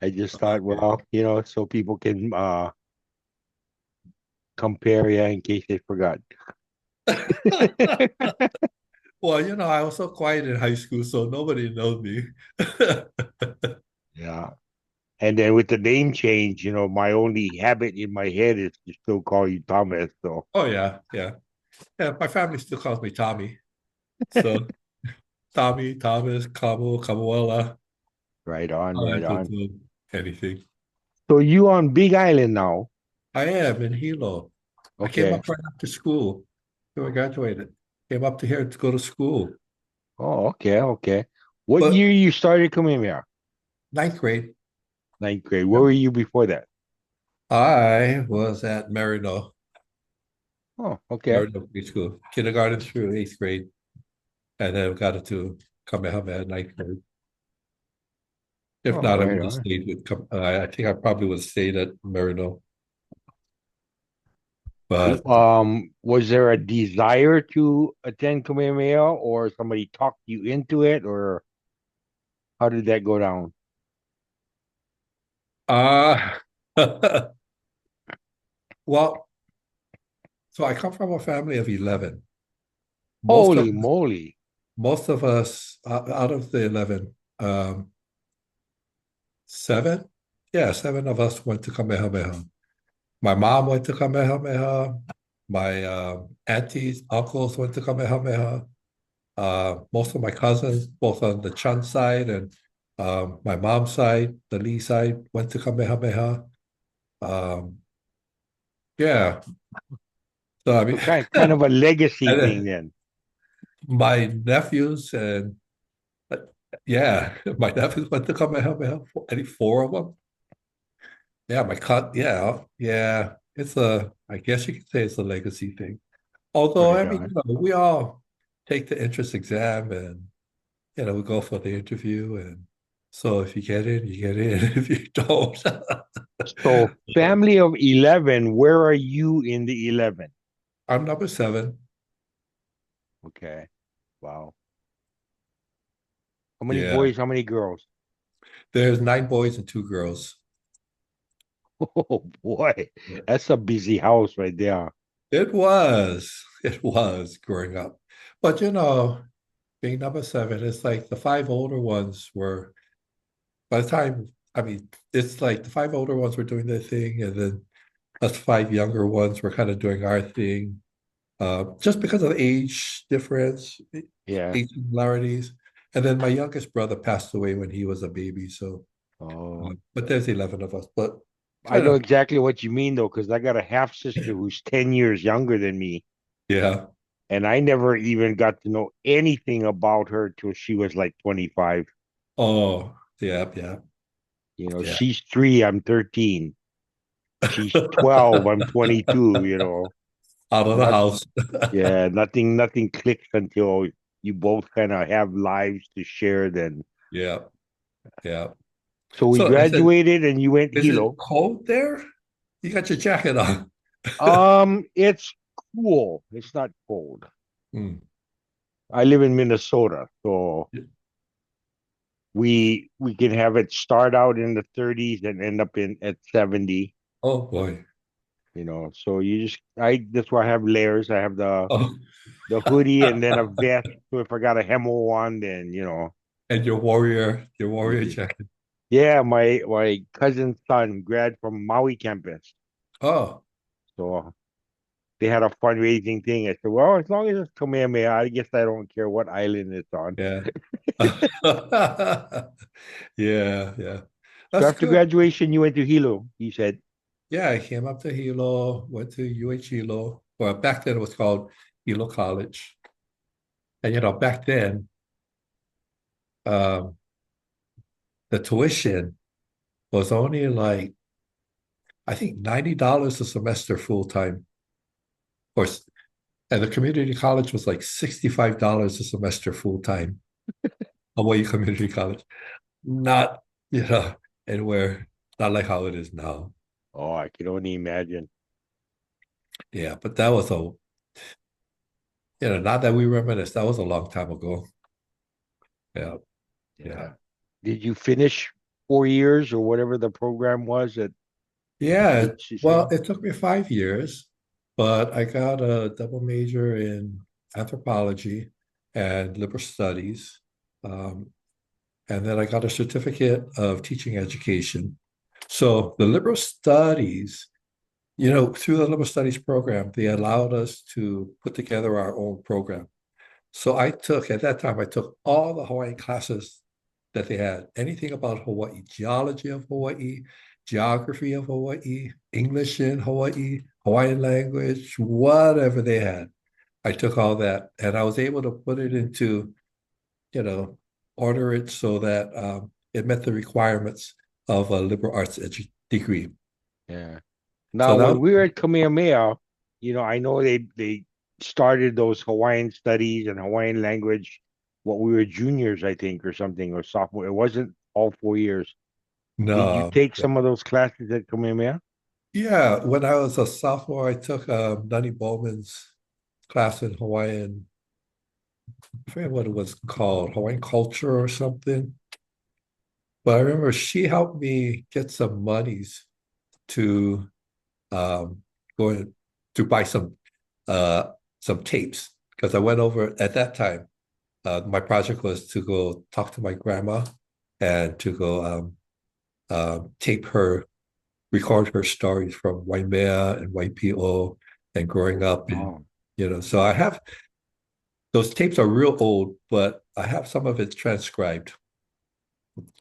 I just thought, well, so people can compare you in case they forgot. Well, I was so quiet in high school, so nobody knows me. Yeah. And then with the name change, my only habit in my head is to still call you Thomas. So Oh yeah, yeah. Yeah, my family still calls me Tommy. So Tommy, Thomas, Kamuela. right on, I right could on. do anything. So you on Big Island now? I am in Hilo. I came Okay. up right after school. So I graduated. Came up to here to go to school. Oh, okay, okay. What But year you started coming here? ninth grade, Ninth grade. Where were you before that? I was at Oh, okay. Merino Preschool, kindergarten through eighth grade, and then got into Kamehameha ninth grade. If Oh, not, I right would have on. stayed with. I think I probably would have stayed at Merino. But Was there a desire to attend Kamehameha or somebody talked you into it or how did that go down? uh well, so I come from a family of 11. Most of Holy moly. most of us out of the 11, seven, yeah, seven of us went to Kamehameha. My mom went to Kamehameha. My aunties, uncles went to Kamehameha. Most of my cousins, both on the Chun side and my mom's side, the Lee side, went to Kamehameha. Um, yeah. So I So mean, kind of a legacy and thing then then. my nephews and uh, yeah, my nephews went to Kamehameha. I think four of them. Yeah, my cut. Yeah, yeah. It's a. I guess you could say it's a legacy thing. Although Right I mean, on. we all take the entrance exam and we go for the interview. And so if you get in, you get in. If you don't, So family of 11, where are you in the 11? I'm number seven. Okay. Wow. How many Yeah. boys, how many girls? There's nine boys and two girls. Oh boy. That's a busy house right there. It was. It was growing up. But being number seven, it's like the five older ones were, by the time, I mean, it's like the five older ones were doing their thing, and then us five younger ones were kind of doing our thing. Just because of age difference, Yeah. age similarities. And then my youngest brother passed away when he was a baby. So, Oh. but there's 11 of us. But I kind know of, exactly what you mean though, because I got a half sister who's 10 years younger than me. yeah. And I never even got to know anything about her till she was like 25. Oh, yeah, yeah, yeah. She's 3, I'm 13. She's 12, I'm 22, Out of the Not house. yeah, nothing clicks until you both kind of have lives to share then. Yeah, yeah. So we So graduated and you went is it Hilo. cold there? You got your jacket on. It's cool. It's not cold. Hmm. I live in Minnesota, so we can have it start out in the 30s and end up in at 70. Oh boy. So that's why I have layers. I have Oh. the hoodie and then a vest. So if I got a hemo on, then And your warrior y- jacket. yeah, my cousin's son grad from Maui campus. Oh. So they had a fundraising thing. I said, well, as long as it's Kamehameha, I guess I don't care what island it's on. Yeah. Yeah, yeah. So That's after good. graduation, you went to Hilo. He said, Yeah, I came up to Hilo, went to UH Hilo. Well, back then it was called Hilo College. And back then, um, the tuition was only like, I think $90 a semester full time. Of course, and the community college was like $65 a semester full time. Hawaii Community College. Not, anywhere, not like how it is now. "Oh, I can only imagine." Yeah, but that was not that we reminisce, that was a long time ago. Yeah. Yeah. Yeah. Did you finish 4 years or whatever the program was at Yeah. Well, HCC? it took me 5 years, but I got a double major in anthropology and liberal studies. Um, and then I got a certificate of teaching education. So the liberal studies, through the liberal studies program, they allowed us to put together our own program. So at that time, I took all the Hawaiian classes that they had, anything about Hawaii, geology of Hawaii, geography of Hawaii, English in Hawaii, Hawaiian language, whatever they had. I took all that and I was able to put it into, you know, order it so that it met the requirements of a liberal arts degree. Yeah. So Now, that when was, we were at Kamehameha, I know they started those Hawaiian studies and Hawaiian language. What we were juniors, I think, or something, or sophomore. It wasn't all 4 years. Did you no. take some of those classes at Kamehameha? Yeah, when I was a sophomore, I took Nani Bowman's class in Hawaiian. I forget what it was called, Hawaiian culture or something. But I remember she helped me get some monies to um, go in, to buy some tapes because I went over at that time. My project was to go talk to my grandma and to go tape her, record her stories from Waimea and Waipio and growing up in, Oh, so I have those tapes are real old, but I have some of it transcribed.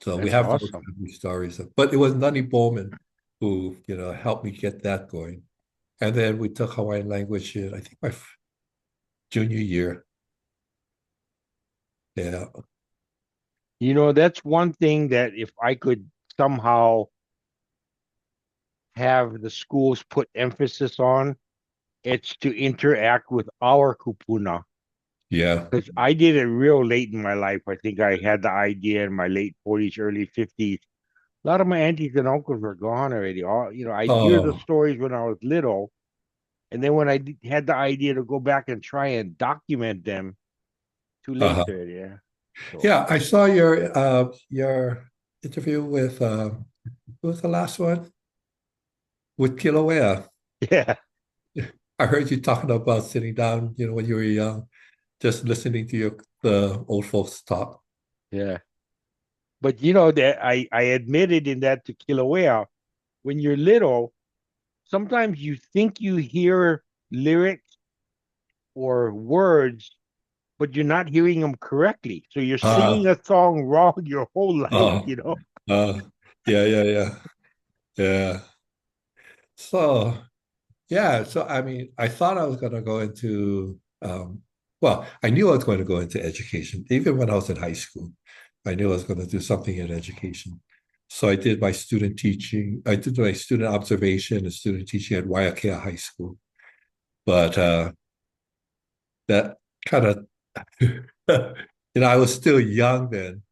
So we that's have those awesome. family stories. But it was Nani Bowman who, helped me get that going. And then we took Hawaiian language in, I think, my junior year. Yeah. That's one thing that if I could somehow have the schools put emphasis on, it's to interact with our kupuna. Yeah. Because I did it real late in my life. I think I had the idea in my late 40s, early 50s. A lot of my aunties and uncles were gone already. I'd hear the Oh, stories when I was little. And then when had the idea to go back and try and document them, too late uh-huh. there, yeah. So, Yeah, I saw your interview with who was the last one? With Kilauea. yeah, I heard you talking about sitting down, when you were young, just listening to the old folks talk. yeah. But that I admitted in that to Kilauea, when you're little, sometimes you think you hear lyrics or words, but you're not hearing them correctly. So you're Uh, singing a song wrong your whole life, uh, uh, yeah, yeah, yeah, yeah. So, yeah, so I mean, I thought I was going to go into, well, I knew I was going to go into education. Even when I was in high school, I knew I was going to do something in education. So I did my student observation and student teaching at Waiakea High School. But that kind of, I was still young then,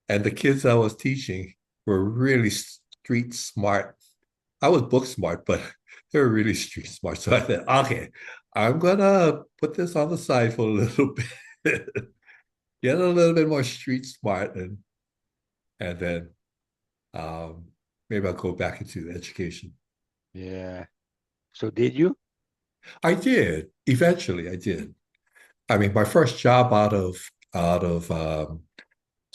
and the kids I was teaching were really street smart. I was book smart, but they were really street smart. So I said, okay, I'm gonna put this on the side for a little bit, get a little bit more street smart, and then um, maybe I'll go back into education. yeah. So did you? I did. Eventually, I did. I mean, my first job out of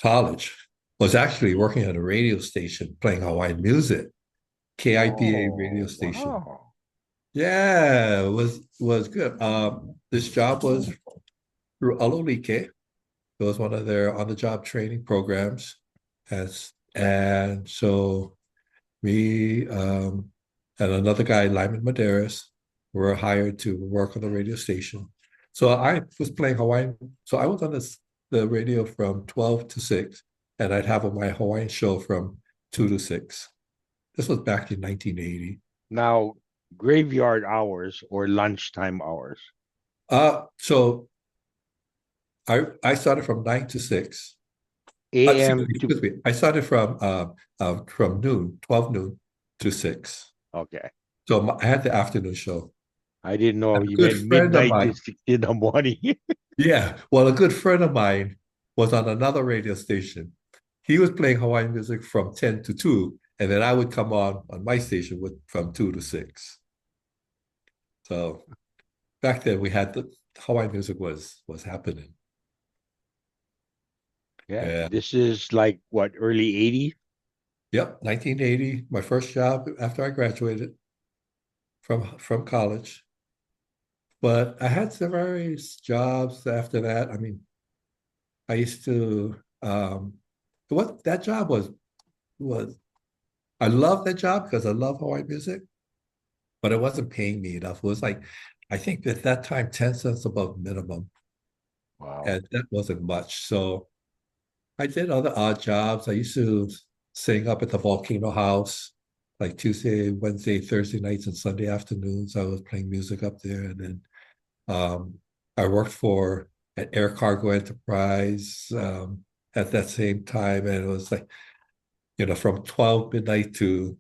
college was actually working at a radio station playing Hawaiian music, KIPA radio Oh, station. wow. Yeah, it was good. This job was through Alolike. It was one of their on-the-job training programs. And so me and another guy, Lyman Medeiros, were hired to work on the radio station. So I was playing Hawaiian. So I was on the radio from 12 to 6, and I'd have my Hawaiian show from 2 to 6. This was back in 1980. Now, graveyard hours or lunchtime hours. So I started from 9 to 6. AM to Excuse me. I started from noon, 12 noon to 6. Okay. So I had the afternoon show. I didn't know And a you good meant friend of midnight to mine, 6 in the morning. yeah, well, a good friend of mine, was on another radio station. He was playing Hawaiian music from 10 to 2, and then I would come on my station with from 2 to 6. So back then we had the Hawaiian music was happening. Yeah, Yeah. this is like what, early 80s? Yep, 1980, my first job after I graduated from college. But I had some various jobs after that. I mean, I used to what that job was I love that job because I love Hawaiian music, but it wasn't paying me enough. It was like I think at that time 10 cents above minimum, Wow. and that wasn't much. So I did other odd jobs. I used to sing up at the Volcano House, like Tuesday, Wednesday, Thursday nights, and Sunday afternoons. I was playing music up there, and then um, I worked for an air cargo enterprise at that same time, and it was like from 12 midnight to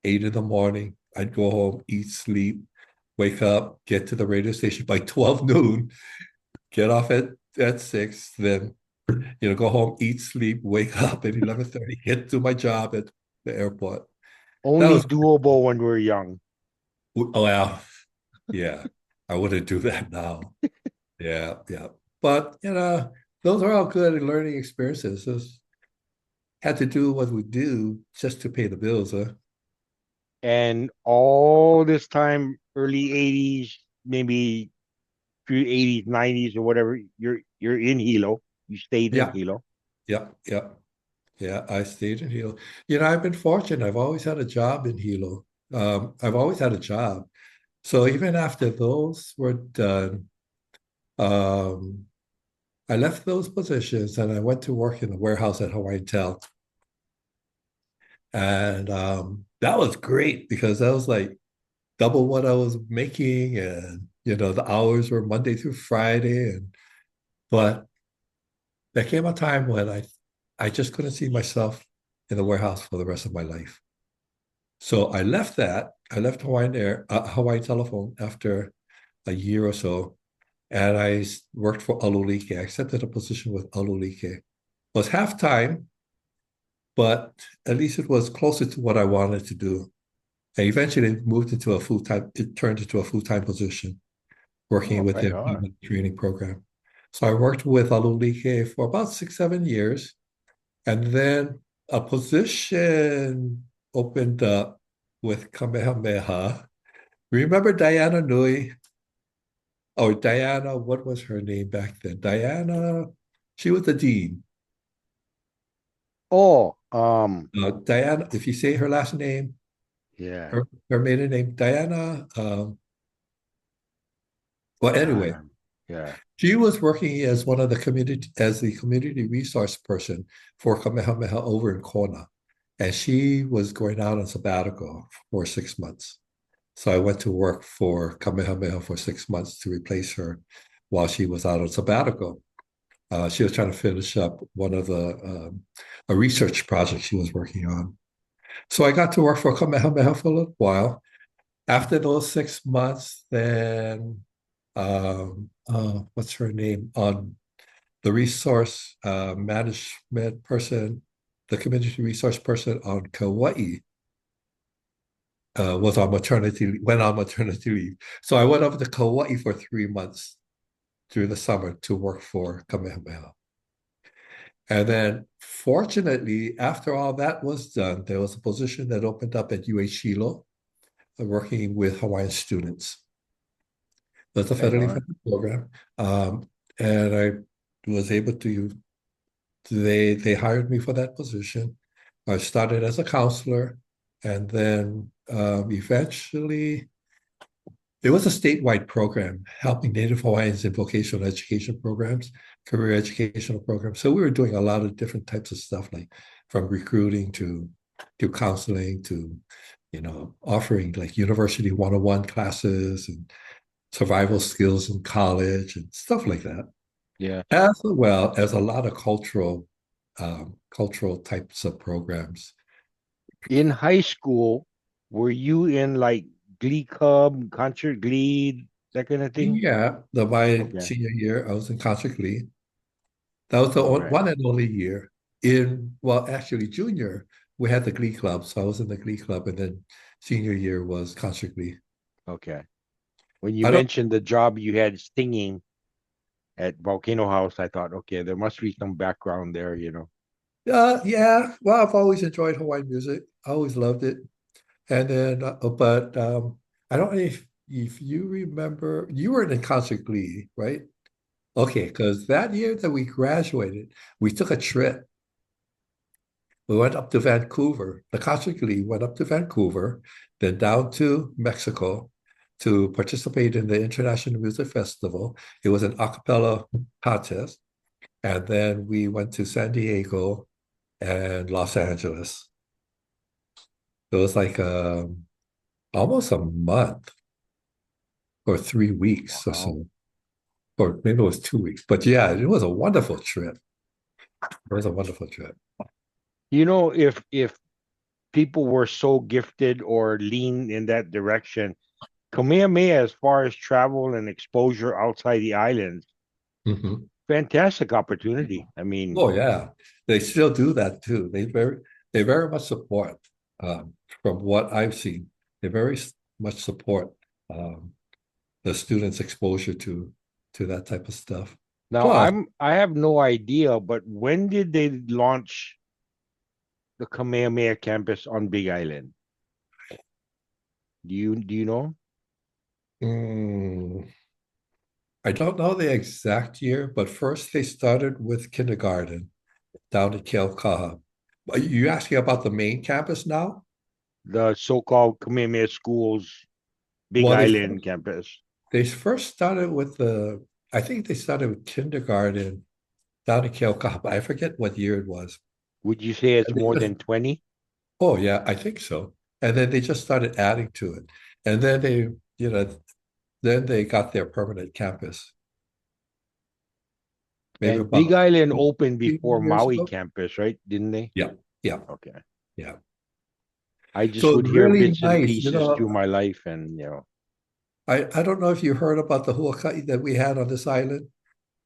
8 in the morning. I'd go home, eat, sleep, wake up, get to the radio station by 12 noon, get off at 6, then go home, eat, sleep, wake up at 11:30, get to my job at the airport. That Only was doable when we're young. oh well, yeah. I wouldn't do that now. Yeah, yeah. But those are all good learning experiences. Just had to do what we do just to pay the bills, huh? And all this time, early 80s, maybe through 80s, 90s, or whatever, you're in Hilo. You stayed in Yeah, Hilo. yeah, yeah. Yeah, I stayed in Hilo. I've been fortunate. I've always had a job in Hilo. I've always had a job. So even after those were done, um, I left those positions and I went to work in the warehouse at Hawaiian Tel. And that was great because that was like double what I was making. And, the hours were Monday through Friday. But there came a time when I just couldn't see myself in the warehouse for the rest of my life. So I left that. I left Hawaii Telephone after a year or so, and I worked for Alulike. I accepted a position with Alulike. It was half time, but at least it was closer to what I wanted to do. I eventually moved into a full time. It turned into a full time position, working Oh, with right him in on. the training program. So I worked with Alulike for about 6, 7 years, and then a position opened up with Kamehameha. Remember Diana Nui? Oh, Diana, what was her name back then? Diana, she was the dean. Oh, Diana, if you say her last name, yeah. her maiden name, Diana. Well, anyway, Yeah. she was working as one of the community resource person for Kamehameha over in Kona. And she was going out on sabbatical for 6 months. So I went to work for Kamehameha for 6 months to replace her while she was out on sabbatical. She was trying to finish up one of a research project she was working on. So I got to work for Kamehameha for a little while. After those 6 months, then what's her name on the resource management person, the community resource person on Kauai was on went on maternity leave. So I went over to Kauai for 3 months through the summer to work for Kamehameha. And then, fortunately, after all that was done, there was a position that opened up at UH Hilo, working with Hawaiian students. That's a Right federally on. funded program. And I was able to, they hired me for that position. I started as a counselor, and then eventually it was a statewide program helping Native Hawaiians in vocational education programs, career educational programs. So we were doing a lot of different types of stuff, like from recruiting to counseling to, offering like university 101 classes and survival skills in college and stuff like that, Yeah. as well as a lot of cultural types of programs. In high school, were you in like Glee Club, concert Glee, that kind of thing? Yeah, my Okay. senior year, I was in concert glee. That was the All right. one and only year. In well, actually, junior we had the Glee club, so I was in the Glee club, and then senior year was concert Glee. Okay. When you I don't. mentioned the job you had singing at Volcano House, I thought, okay, there must be some background there. Yeah. Well, I've always enjoyed Hawaiian music. I always loved it. And then, but I don't know if you remember, you were in concert Glee, right? Okay, because that year that we graduated, we took a trip. We went up to Vancouver. The concert Glee went up to Vancouver, then down to Mexico to participate in the International Music Festival. It was an a cappella contest. And then we went to San Diego and Los Angeles. It was like almost a month or 3 weeks or Wow. so, or maybe it was 2 weeks. But yeah, it was a wonderful trip. It was a wonderful trip. If people were so gifted or lean in that direction, Kamehameha, as far as travel and exposure outside the islands, Mhm. fantastic opportunity. I mean, Oh yeah, they still do that too. They very much support. From what I've seen, they very much support um, the students' exposure to that type of stuff. now Plus, I have no idea, but when did they launch the Kamehameha campus on Big Island? Do you know? mm, I don't know the exact year, but first they started with kindergarten down at Keaukaha. Are you asking about the main campus now? The so-called Kamehameha Schools Big Well, Island campus. they first started with I think they started with kindergarten down in Keaukaha, but I forget what year it was. Would you say it's And they more just, than 20? oh yeah, I think so. And then they just started adding to it. And then you know, then they got their permanent campus, maybe And Big about Island opened 15 before years Maui ago. campus, right? Didn't they? Yeah, yeah, Okay. yeah. I just So it's would hear really bits and nice. pieces through my life, and I don't know if you heard about the huakai that we had on this island.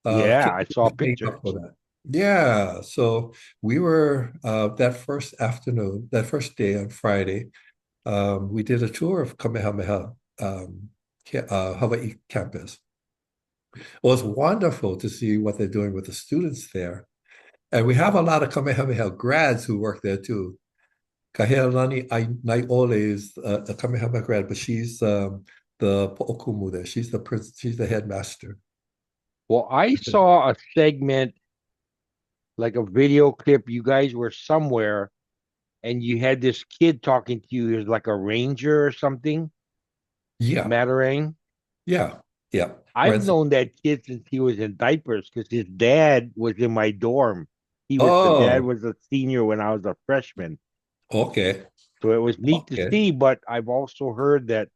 yeah, Kids I saw was made up for pictures. that. Yeah, so we were that first afternoon, that first day on Friday, we did a tour of Kamehameha Hawaii campus. It was wonderful to see what they're doing with the students there. And we have a lot of Kamehameha grads who work there too. Kahealani Naiole is a Kamehameha grad, but she's the Po'okumu there. She's the headmaster. Well, I saw a segment, like a video clip. You guys were somewhere, and you had this kid talking to you. He was like a ranger or something, Yeah, Matarang. yeah, yeah. I've Renzo. known that kid since he was in diapers because his dad was in my dorm. The dad Oh, was a senior when I was a freshman. okay, So it was neat to okay. see, but I've also heard that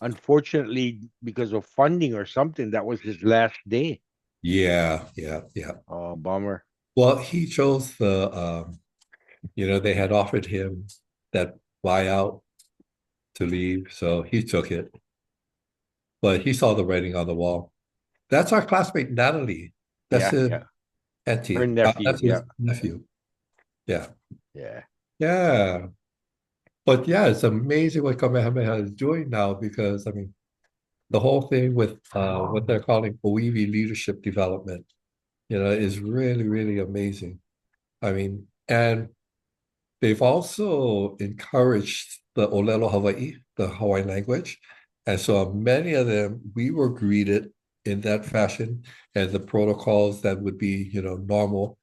unfortunately, because of funding or something, that was his last day. Yeah, yeah, yeah. Oh, bummer. Well, he chose they had offered him that buyout to leave, so he took it. But he saw the writing on the wall. That's our classmate Natalie. That's Yeah, his yeah. Her auntie. nephew. That's Yeah, his nephew. Yeah, yeah. yeah. But yeah, it's amazing what Kamehameha is doing now because I mean the whole thing with what they're calling Oiwi leadership development, is really, really amazing. I mean, and they've also encouraged the Olelo Hawaii, the Hawaiian language. And so many of them, we were greeted in that fashion and the protocols that would be, normal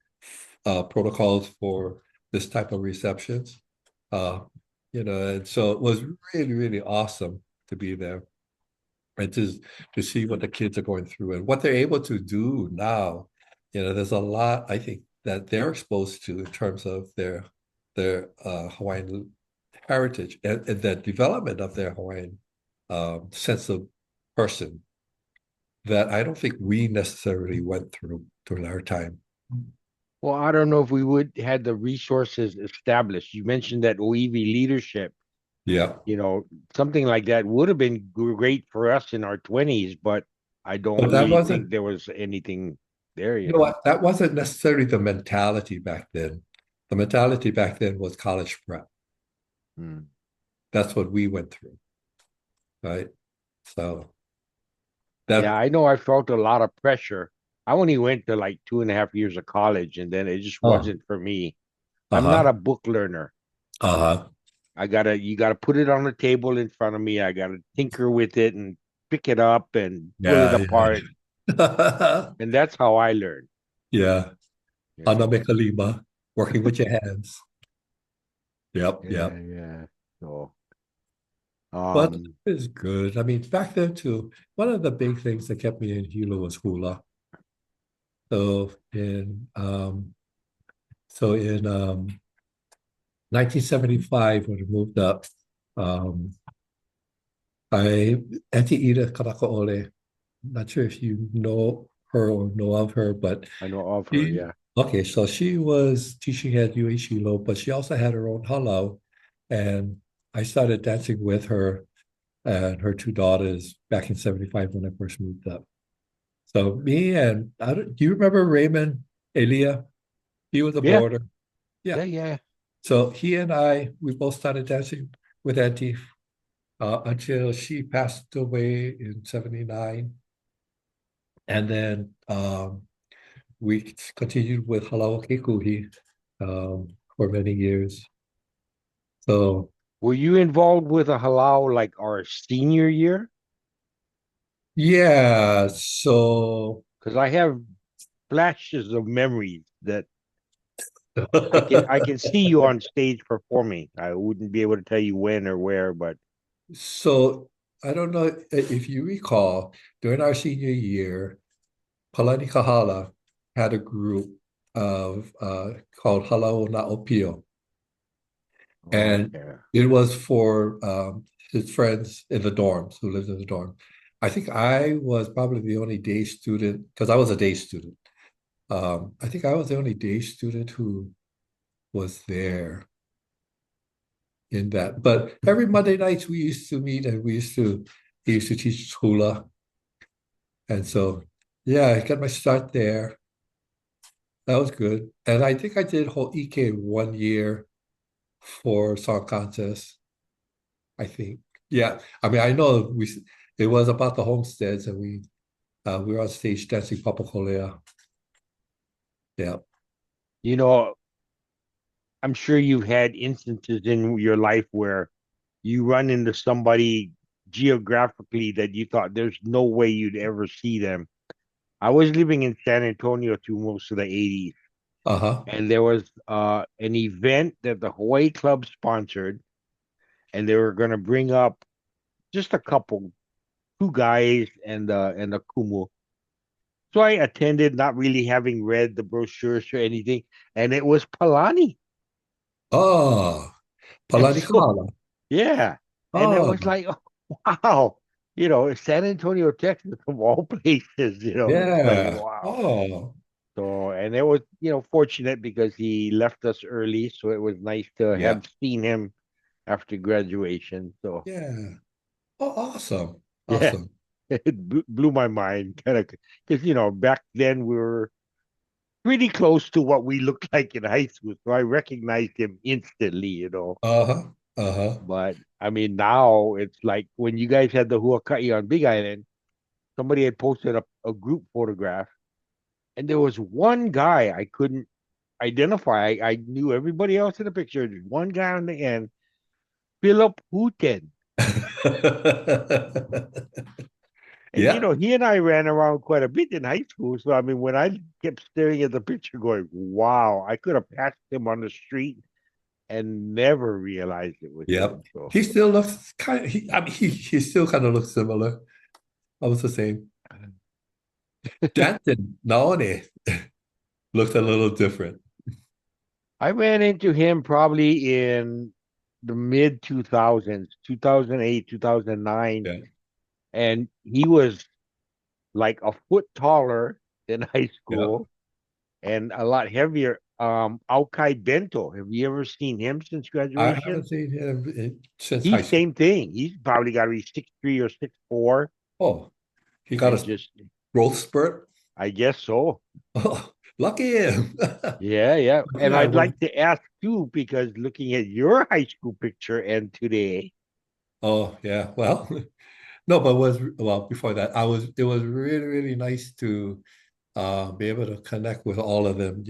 protocols for this type of receptions. Uh, and so it was really, really awesome to be there and to see what the kids are going through and what they're able to do now. There's a lot I think that they're exposed to in terms of their Hawaiian heritage and the development of their Hawaiian sense of person that I don't think we necessarily went through during our time. Well, I don't know if we would had the resources established. You mentioned that OEV leadership. Yeah, You know, something like that would have been great for us in our 20s, but I don't but that really think wasn't there was anything. There You you know go. what? That wasn't necessarily the mentality back then. The mentality back then was college prep. Mm. That's what we went through, right? So Yeah, that, I know I felt a lot of pressure. I only went to like 2.5 years of college, and then it just oh, wasn't for me. I'm not uh-huh, a book learner. uh-huh. You gotta put it on the table in front of me. I gotta tinker with it and pick it up and pull it Yeah, apart. yeah. And that's how I learn, Yeah. you know. Haname Kalima, working with your hands. Yep, Yeah, yep. yeah. So, But um, it's good. I mean, back then too, one of the big things that kept me in Hilo was hula. So in 1975 when we moved up, um, I Auntie Ida Karakoole, not sure if you know her or know of her, but I know of her, she yeah. okay, so she was teaching at UH Hilo, but she also had her own halau. And I started dancing with her and her two daughters back in 75 when I first moved up. So me and do you remember Raymond Elia? He was a Yeah, boarder. Yeah. yeah, yeah. So he and we both started dancing with Auntie until she passed away in 79. And then we continued with Halau Kekuhi for many years. So, Were you involved with a halal like our senior year? yeah. So, Because I have flashes of memories that I can see you on stage performing. I wouldn't be able to tell you when or where, but so I don't know if you recall, during our senior year, Palani Kahala had a group of called Halau na Opio. oh, And okay. it was for his friends in the dorms who lived in the dorm. I think I was probably the only day student because I was a day student. I think I was the only day student who was there in that. But every Monday nights we used to meet and he used to teach hula. And so, yeah, I got my start there. That was good. And I think I did whole EK 1 year for song contest. I think. Yeah. I mean, I know it was about the homesteads and we were on stage dancing Papa Kolea. Yeah. You know, I'm sure you've had instances in your life where you run into somebody geographically that you thought there's no way you'd ever see them. I was living in San Antonio through most of the 80s, Uh-huh. and there was an event that the Hawaii Club sponsored, and they were going to bring up just a couple, two guys and a kumu. So I attended, not really having read the brochures or anything, and it was Palani. Oh, And Palani so, Kahala. yeah. And it Oh, was like, oh, wow, San Antonio, Texas, of all places, it's like, yeah. wow. Oh, So, and it was, fortunate because he left us early. So it was nice to yeah. have seen him after graduation. So, Yeah. Oh, awesome. yeah, Awesome. it blew my mind kind of because, back then we were pretty close to what we looked like in high school. So I recognized him instantly. Uh-huh. Uh-huh. But I mean, now it's like when you guys had the Huakai on Big Island, somebody had posted a group photograph, and there was one guy I couldn't identify. I knew everybody else in the picture. There's one guy on the end, Philip Hooten. And Yeah. he and I ran around quite a bit in high school. So I mean, when I kept staring at the picture, going, "Wow, I could have passed him on the street and never realized it was Yep. him." So He still looks kind of I mean he still kind of looks similar. I was the same. Danton Naone looked a little different. I ran into him probably in the mid 2000s, 2008, 2009, Yeah. and he was like a foot taller than high Yeah. school and a lot heavier. Aukai Bento. Have you ever seen him since I haven't graduation? seen him since high He's school. same thing. He's probably got to be 6'3" or 6'4", Oh, he got and a just growth spurt. I guess so. Oh, lucky him. Yeah, yeah. And Yeah, I I'd was. like to ask too, because looking at your high school picture and today, Oh, yeah. Well, no, but was well before that. I was. It was really, really nice to be able to connect with all of them.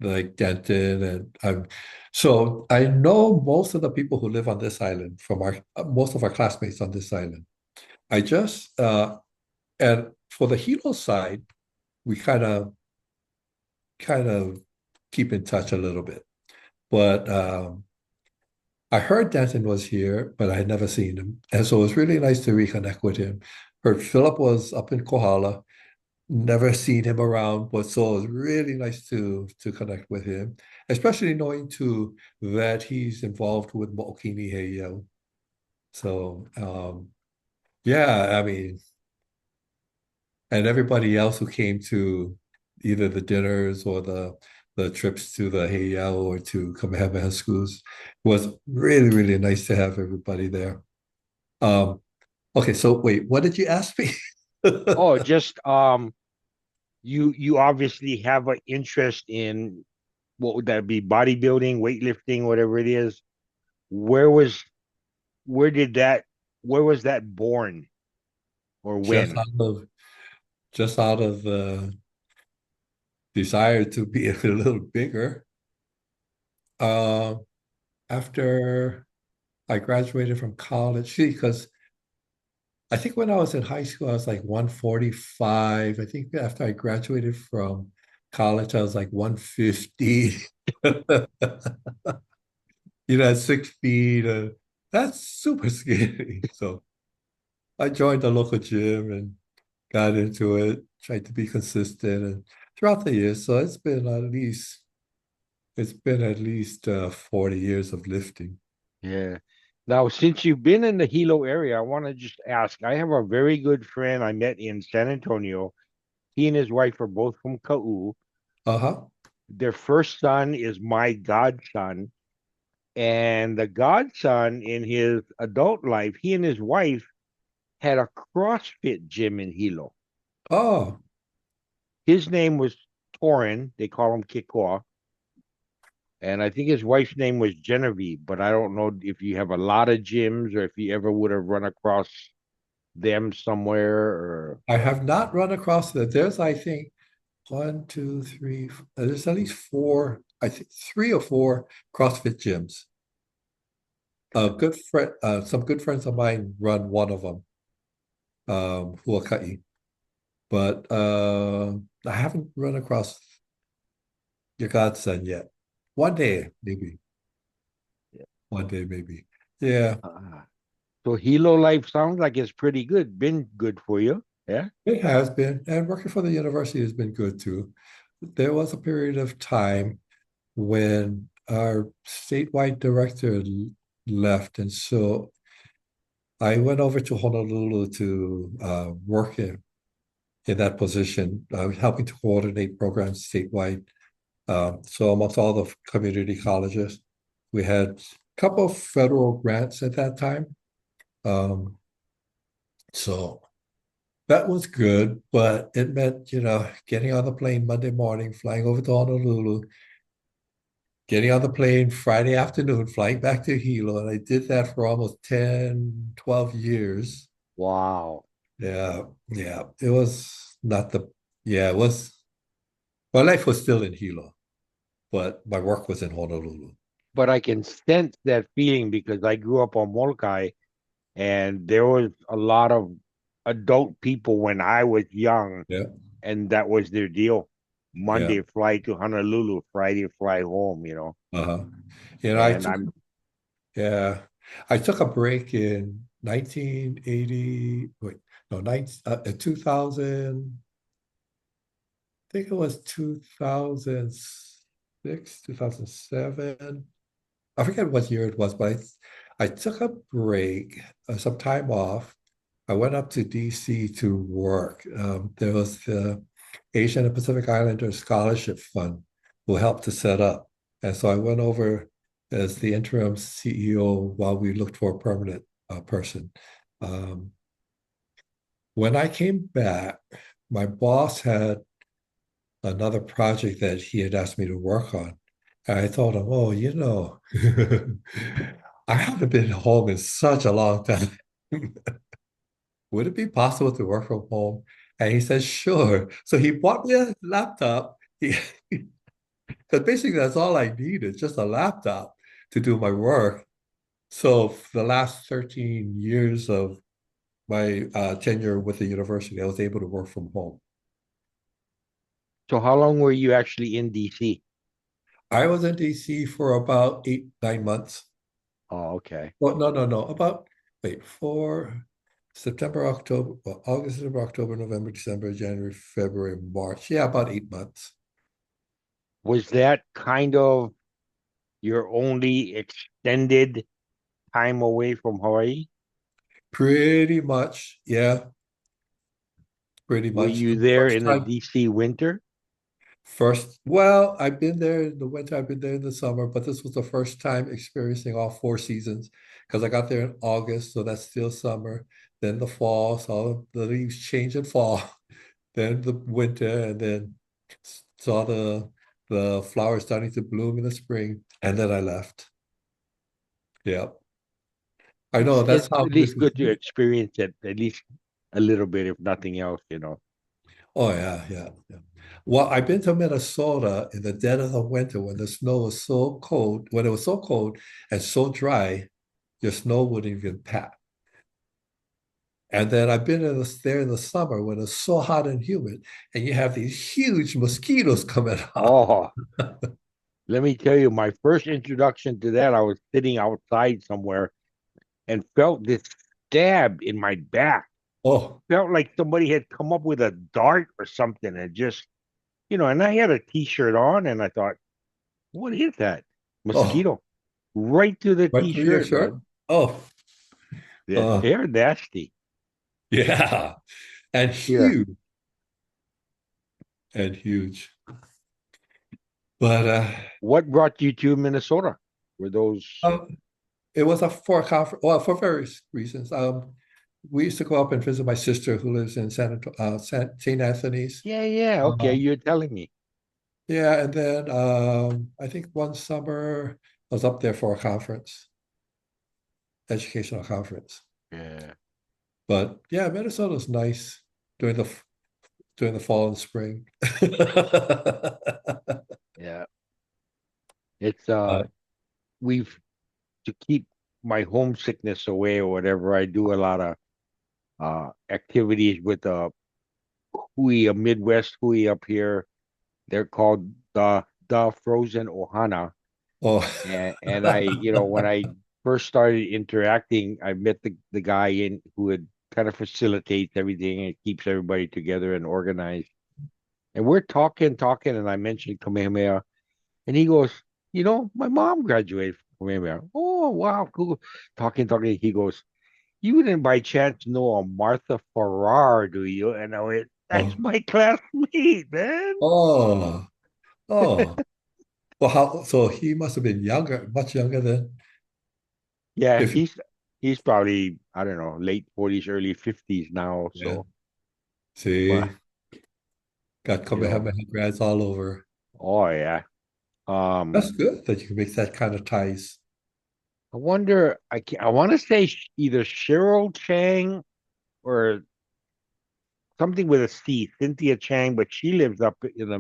Like Denton, and so I know most of the people who live on this island from our most of our classmates on this island. I just and for the Hilo side, we kind of keep in touch a little bit. But I heard Denton was here, but I had never seen him. And so it was really nice to reconnect with him. Heard Philip was up in Kohala, never seen him around, but so it was really nice to connect with him, especially knowing too that he's involved with Mo'okini Heiau. So yeah, I mean, and everybody else who came to either the dinners or the trips to the Heiau or to Kamehameha schools was really, really nice to have everybody there. Okay, so wait, what did you ask me? oh, just you obviously have an interest in what would that be, bodybuilding, weightlifting, whatever it is. Where was where did that where was that born or just when? out of just out of the desire to be a little bigger. Uh, After I graduated from college, see, because I think when I was in high school, I was like 145. I think after I graduated from college, I was like 150. At 6 feet. That's super scary. So I joined the local gym and got into it, tried to be consistent and throughout the years. So it's been at least 40 years of lifting. Yeah. Now, since you've been in the Hilo area, I want to just ask. I have a very good friend I met in San Antonio. He and his wife are both from Kau. Uh-huh. Their first son is my godson. And the godson, in his adult life, he and his wife had a CrossFit gym in Hilo. Oh, His name was Torin. They call him Kikoa. And I think his wife's name was Genevieve, but I don't know if you have a lot of gyms or if you ever would have run across them somewhere or I have not run across that. There's, I think, one, two, three, there's at least four, I think 3 or 4 CrossFit gyms. Some good friends of mine run one of them, Huakai. But I haven't run across your godson yet. One day, maybe. One day, maybe. Yeah, uh, so Hilo life sounds like it's pretty good, been good for you. Yeah. it has been. And working for the university has been good too. There was a period of time when our statewide director left. And so I went over to Honolulu to work in that position, helping to coordinate programs statewide. So amongst all the community colleges, we had a couple of federal grants at that time. Um, so that was good, but it meant, getting on the plane Monday morning, flying over to Honolulu, getting on the plane Friday afternoon, flying back to Hilo. And I did that for almost 10, 12 years. Wow. Yeah, yeah. It was not the, yeah, it was, my life was still in Hilo, but my work was in Honolulu. But I can sense that feeling because I grew up on Molokai and there was a lot of adult people when I was young, Yeah, and that was their deal. yeah. Monday fly to Honolulu, Friday fly home. Uh-huh. I And took, I'm yeah, I took a break in 1980, wait, no, 2000, I think it was 2006, 2007. I forget what year it was, but I took a break, some time off. I went up to DC to work. There was the Asian and Pacific Islander Scholarship Fund who helped to set up. And so I went over as the interim CEO while we looked for a permanent person. Um, when I came back, my boss had another project that he had asked me to work on. And I told him, oh, I haven't been home in such a long time. Would it be possible to work from home? And he said, sure. So he bought me a laptop. Because basically that's all I needed, just a laptop to do my work. So for the last 13 years of my tenure with the university, I was able to work from home. So how long were you actually in DC? I was in DC for about 8, 9 months. Oh, okay. Well, no, no, no. Wait, for September, October, well, August, September, October, November, December, January, February, March. Yeah, about 8 months. Was that kind of your only extended time away from Hawaii? Pretty much. Yeah, pretty Were much. you The there first in the time, DC winter? well, I've been there in the winter, I've been there in the summer, but this was the first time experiencing all 4 seasons because I got there in August, so that's still summer. Then the fall, saw the leaves change in fall. Then the winter, and then saw the flowers starting to bloom in the spring, and then I left. Yeah, I know It's that's how at it is least with good to you. experience it, at least a little bit, if nothing else. Oh yeah, yeah, yeah. Well, I've been to Minnesota in the dead of the winter when the snow was so cold, when it was so cold and so dry, your snow wouldn't even pat. And then I've been there in the summer when it's so hot and humid, and you have these huge mosquitoes coming out. Oh, let me tell you, my first introduction to that, I was sitting outside somewhere and felt this stab in my back. Oh, Felt like somebody had come up with a dart or something and and I had a t-shirt on and I thought, what is that? oh, Mosquito. Right through the right through your t-shirt, shirt? man. Oh, Yeah, uh, they're nasty. yeah, and Here. huge and huge. But What brought you to Minnesota? Were those um, it was a for a conference. Well, for various reasons. We used to go up and visit my sister who lives in St. Anthony's. Yeah, yeah. Okay, Uh, you're telling me. yeah, and then I think one summer I was up there for a conference, educational conference. Yeah. But yeah, Minnesota's nice during the fall and spring. Yeah. It's Uh, we've to keep my homesickness away or whatever, I do a lot of activities with hui, a Midwest hui up here. They're called the frozen ohana. oh, And when I first started interacting, I met the guy in who would kind of facilitates everything and keeps everybody together and organized. And we're talking, and I mentioned Kamehameha, and he goes, my mom graduated from Kamehameha. Oh, wow, cool. Talking. He goes, you didn't by chance know a Martha Farrar, do you? And I went, that's oh, my classmate, man. oh, oh. Well, so he must have been younger, much younger than Yeah, if he's probably, I don't know, late 40s, early 50s now. yeah. So, See, but got you know, Kamehameha grads all over. oh yeah. That's Um, good that you can make that kind of ties. I wonder. I want to say either Cheryl Chang or something with a C, Cynthia Chang, but she lives up in the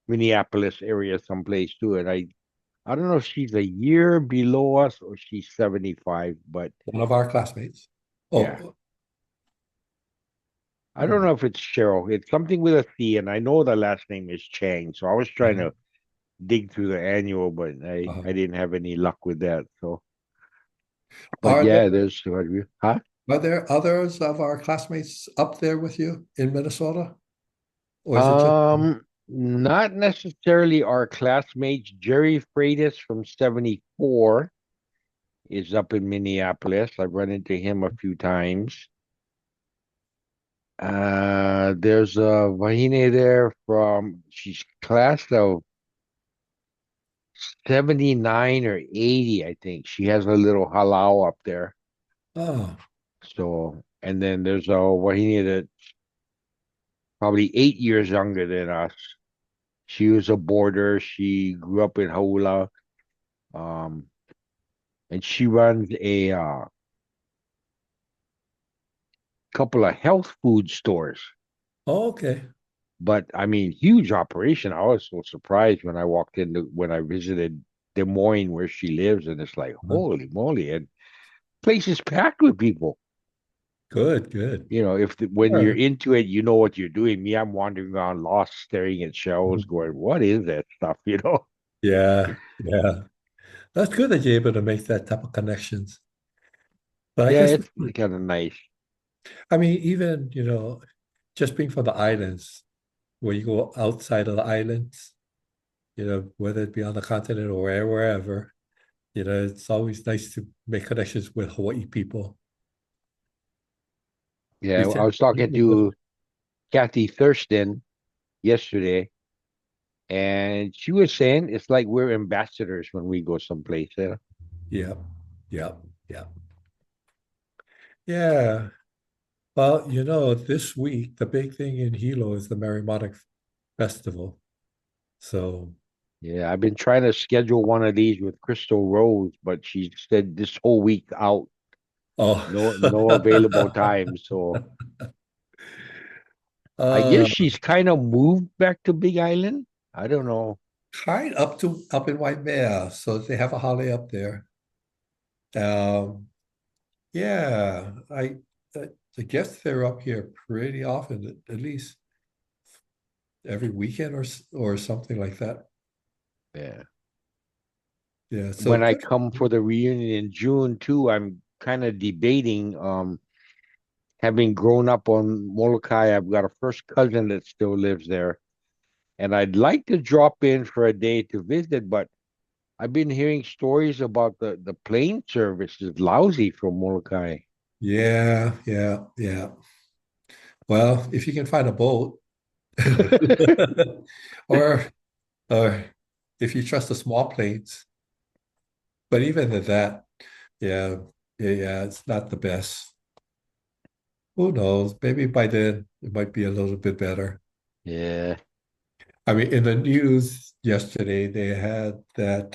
Minneapolis area someplace too. And I don't know if she's a year below us or she's 75, but One of our classmates. yeah. Oh, I don't hmm. know if it's Cheryl. It's something with a C, and I know the last name is Chang. So I was trying Uh-huh. to dig through the annual, but I, Uh-huh. I didn't have any luck with that. So, but Are there yeah, there's what you, huh? are there others of our classmates up there with you in Minnesota? Or is it just Not necessarily our classmates. Jerry Freitas from 74 is up in Minneapolis. I've run into him a few times. There's a Vahine there she's class of 79 or 80, I think. She has a little halau up there. oh, So, and then there's a Wahine that probably 8 years younger than us. She was a boarder. She grew up in Haula, um, and she runs a couple of health food stores. Oh, okay. But I mean, huge operation. I was so surprised when I walked in when I visited Des Moines where she lives, and it's like, holy moly, and place is packed with people. Good, good. When All you're right. into it, you know what you're doing. Me, I'm wandering around lost, staring at shelves, Mhm. going, "What is that stuff?" You know? Yeah, yeah. That's good that you're able to make that type of connections. But I Yeah, guess, it's kind of nice. I mean, even, just being from the islands, where you go outside of the islands, whether it be on the continent or wherever, it's always nice to make connections with Hawaii people. Yeah, We I tend was talking to, to Kathy Thurston yesterday, and she was saying it's like we're ambassadors when we go someplace. Yeah, yeah, yeah, yeah. Yeah. Well, this week, the big thing in Hilo is the Merry Festival. So, yeah. I've been trying to schedule one of these with Crystal Rose, but she said this whole week out, oh, no available time. So I guess uh, she's kind of moved back to Big Island. I don't know. kind up in White Mare. So they have a holiday up there. Um, yeah, I guess they're up here pretty often, at least every weekend or something like that. Yeah. Yeah, so When I good. come for the reunion in June too, I'm kind of debating. Having grown up on Molokai, I've got a first cousin that still lives there, and I'd like to drop in for a day to visit, but I've been hearing stories about the plane service is lousy from Molokai. Yeah, yeah, yeah. Well, if you can find a boat, or or if you trust the small planes, but even at that, yeah, yeah, it's not the best. Who knows? Maybe by then it might be a little bit better. Yeah, I mean, in the news yesterday, they had that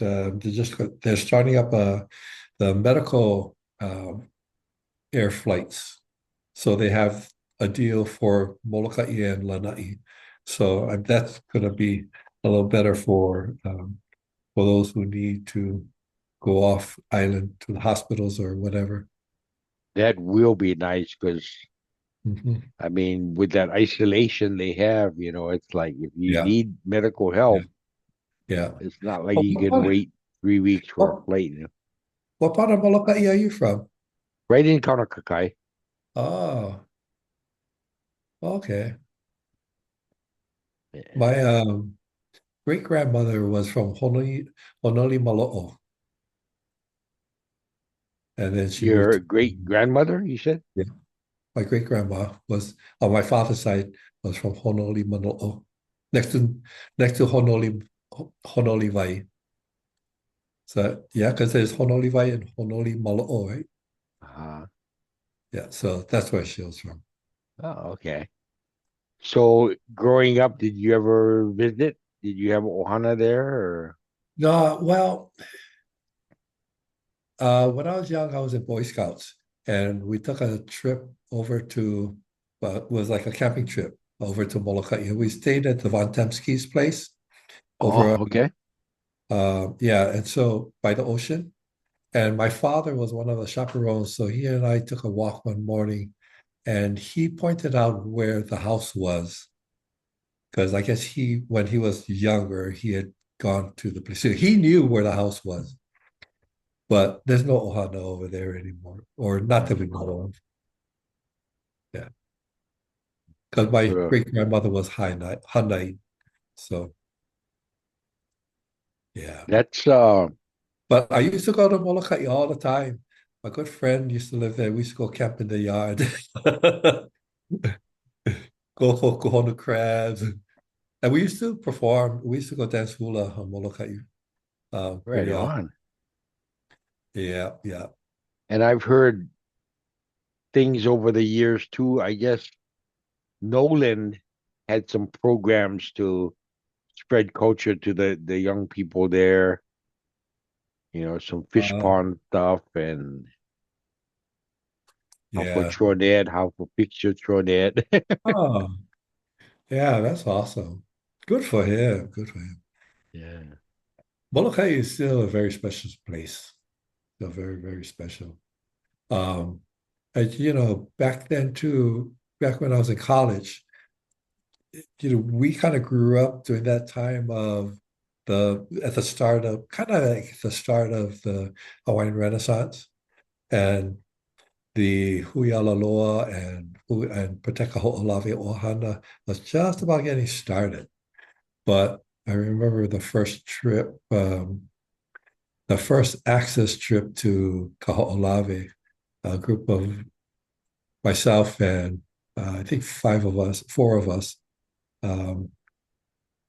they're starting up the medical air flights. So they have a deal for Molokai and Lanai. So that's going to be a little better for those who need to go off island to the hospitals or whatever. that will be nice because Mhm. I mean, with that isolation they have, it's like if you Yeah, need medical yeah, help, yeah. it's not like Oh, you can wait 3 weeks for a what, flight. what part of Molokai are you from? Right in Kaunakakai. Oh, okay. Yeah. My great grandmother was from Honoli Malo'o, and then she moved Your to, great grandmother, you said? yeah. My great grandma was on my father's side was from Honoli Malo'o, next to Honoli Vai. So yeah, because there's Honoli Vai and Honoli Malo'o, right? Uh, Yeah, so that's where she was from. oh, okay. So growing up, did you ever visit? Did you have Ohana there or? No, well, when I was young, I was in Boy Scouts, and we took a trip over to, well, it was like a camping trip over to Molokai. And we stayed at the Von Temsky's place Oh, over, okay. yeah, and so by the ocean. And my father was one of the chaperones, so he and I took a walk one morning, and he pointed out where the house was because I guess when he was younger, he had gone to the place. So he knew where the house was, but there's no Ohana over there anymore, or not that we know of. Yeah, because my Uh, great grandmother was Hanai, so yeah. that's But I used to go to Molokai all the time. My good friend used to live there. We used to go camp in the yard, go for kohonu crabs. And we used to perform. We used to go dance hula on Molokai right pretty often. on. Yeah, yeah. And I've heard things over the years too. I guess Nolan. had some programs to spread culture to the young people there. Some fish Uh, pond stuff and how for yeah. Trinidad, how for picture Trinidad. Oh, yeah, that's awesome. Good for him. Good for him. Yeah. Molokai is still a very special place. Still very, very special. Um, and back then too, back when I was in college, we kind of grew up during that time of the at the start of kind of like the start of the Hawaiian Renaissance and the Huialaloa and Pateka Ho'olawe Ohana was just about getting started. But I remember the first access trip to Kaho'olawe, a group of myself and I think four of us, um,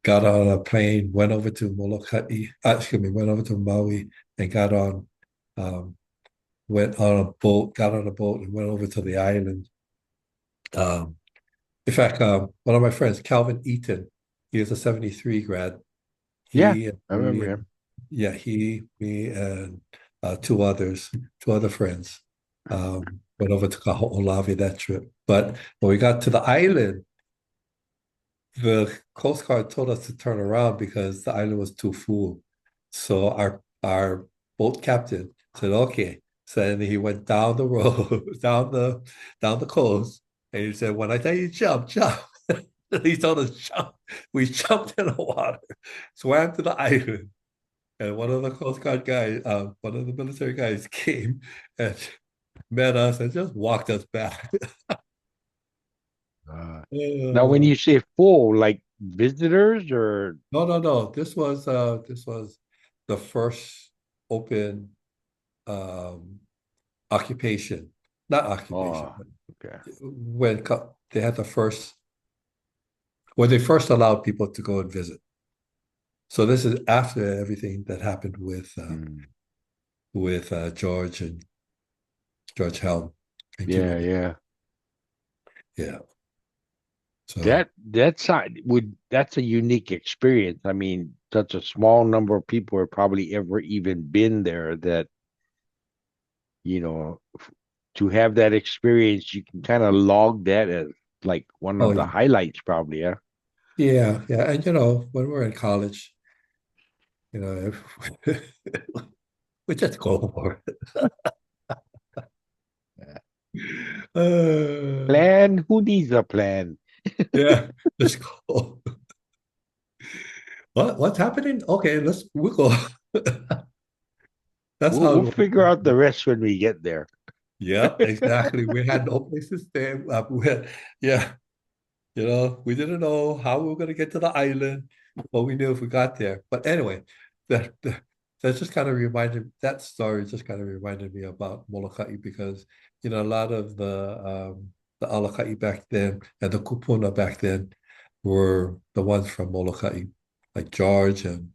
got on a plane, went over to went over to Maui and um, went on a boat, got on a boat and went over to the island. Um, in fact, one of my friends, Calvin Eaton, he was a 73 grad. Yeah, He and I me remember him. and yeah, me and two other friends, went over to Kaho'olawe that trip. But when we got to the island, the Coast Guard told us to turn around because the island was too full. So our boat captain said, "Okay." So then he went down the road, down the coast, and he said, "When I tell you jump, jump." He told us jump. We jumped in the water, swam to the island, and one of the Coast Guard guys, one of the military guys came and met us and just walked us back. Uh, Now, when Uh, you say full, like visitors or no, no, no. This was the first open occupation, not occupation, oh, but okay. they had the first when they first allowed people to go and visit. So this is after everything that happened Mm. with George and George Helm and Yeah, Kimani. yeah. Yeah. So That's a unique experience. I mean, such a small number of people have probably ever even been there that, you know, to have that experience, you can kind of log that as like one oh of the yeah. highlights, probably, yeah. Yeah, yeah. And when we're in college, we just go for it. Uh, Plan? Who needs a plan? yeah, just go. What's happening? Okay, we'll go. That's We'll how it we'll was. figure out the rest when we get there. Yeah, exactly. We had no place to stay. Yeah, we didn't know how we were going to get to the island, but we knew if we got there. But anyway, that that that story just kind of reminded me about Molokai because a lot of the Alakai back then and the Kupuna back then were the ones from Molokai, like George and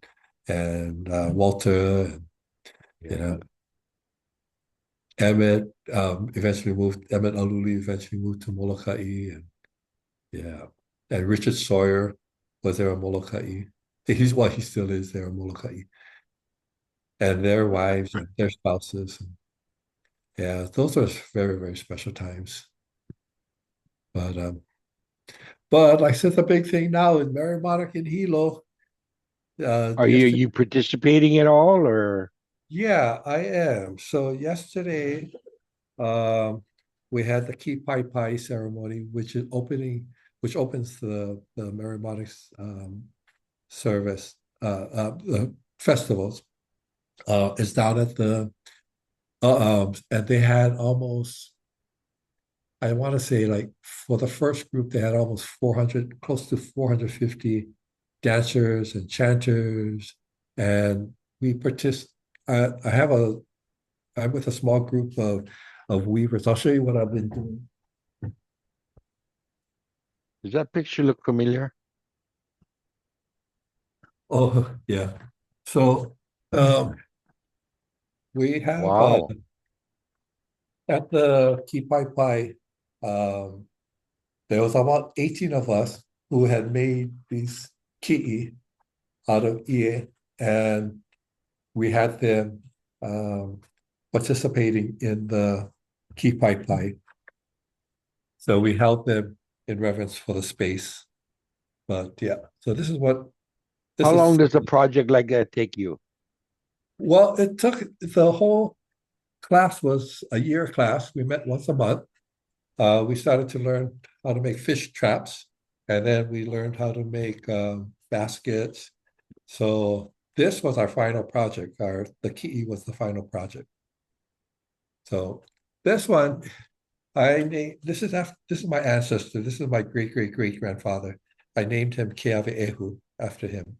Walter and you Yeah. know Emmett Aluli eventually moved to Molokai and yeah. And Richard Sawyer was there in Molokai. He still is there in Molokai. And their wives and their spouses. And yeah, those are very, very special times. But like I said, the big thing now is Mary Monica and Hilo. Are you Yesterday, you participating at all or yeah, I am. So yesterday, um, we had the Ki Pai Pai ceremony, which opens the Mary Monica's service, festivals. Is down at and they had almost, I want to say, like for the first group, they had almost 400, close to 450 dancers and chanters. And we participate. I have I'm with a small group of weavers. I'll show you what I've been doing. does that picture look familiar? Oh, yeah. So we have Wow. at the Ki Pai Pai, there was about 18 of us. who had made these ki'i out of ie, and we had them um, participating in the ki pai pai. So we held them in reverence for the space. But yeah, so this How long is. does a project like that take you? Well, it took the whole class was a year class. We met once a month. We started to learn how to make fish traps, and then we learned how to make baskets. So this was our final project. Our the ki'i was the final project. So this one, I named this is my ancestor. This is my great great great grandfather. I named him Keawe'ehu after him.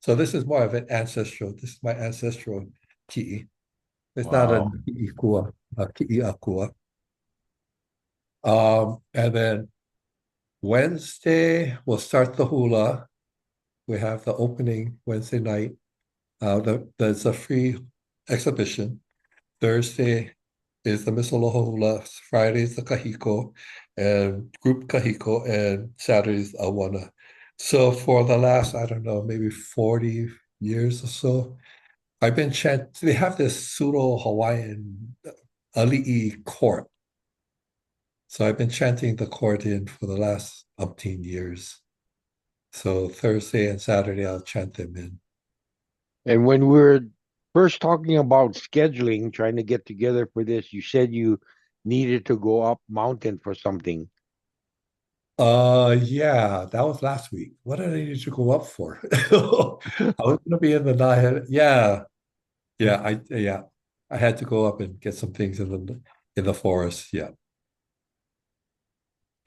So this is more of an ancestral. This is my ancestral ki'i. It's not a Wow. ki'i kua, a ki'i akua. And then Wednesday, we'll start the hula. We have the opening Wednesday night. There's a free exhibition. Thursday is the Misaloha Hula. Friday is the kahiko and group kahiko, and Saturday is awana. So for the last, I don't know, maybe 40 years or so, I've been chanting. They have this pseudo Hawaiian ali'i court. So I've been chanting the court in for the last umpteen years. So Thursday and Saturday, I'll chant them in. And when we were first talking about scheduling, trying to get together for this, you said you needed to go up mountain for something. Yeah, that was last week. What did I need to go up for? I was gonna be in the Nile. Yeah. I had to go up and get some things in the forest. Yeah,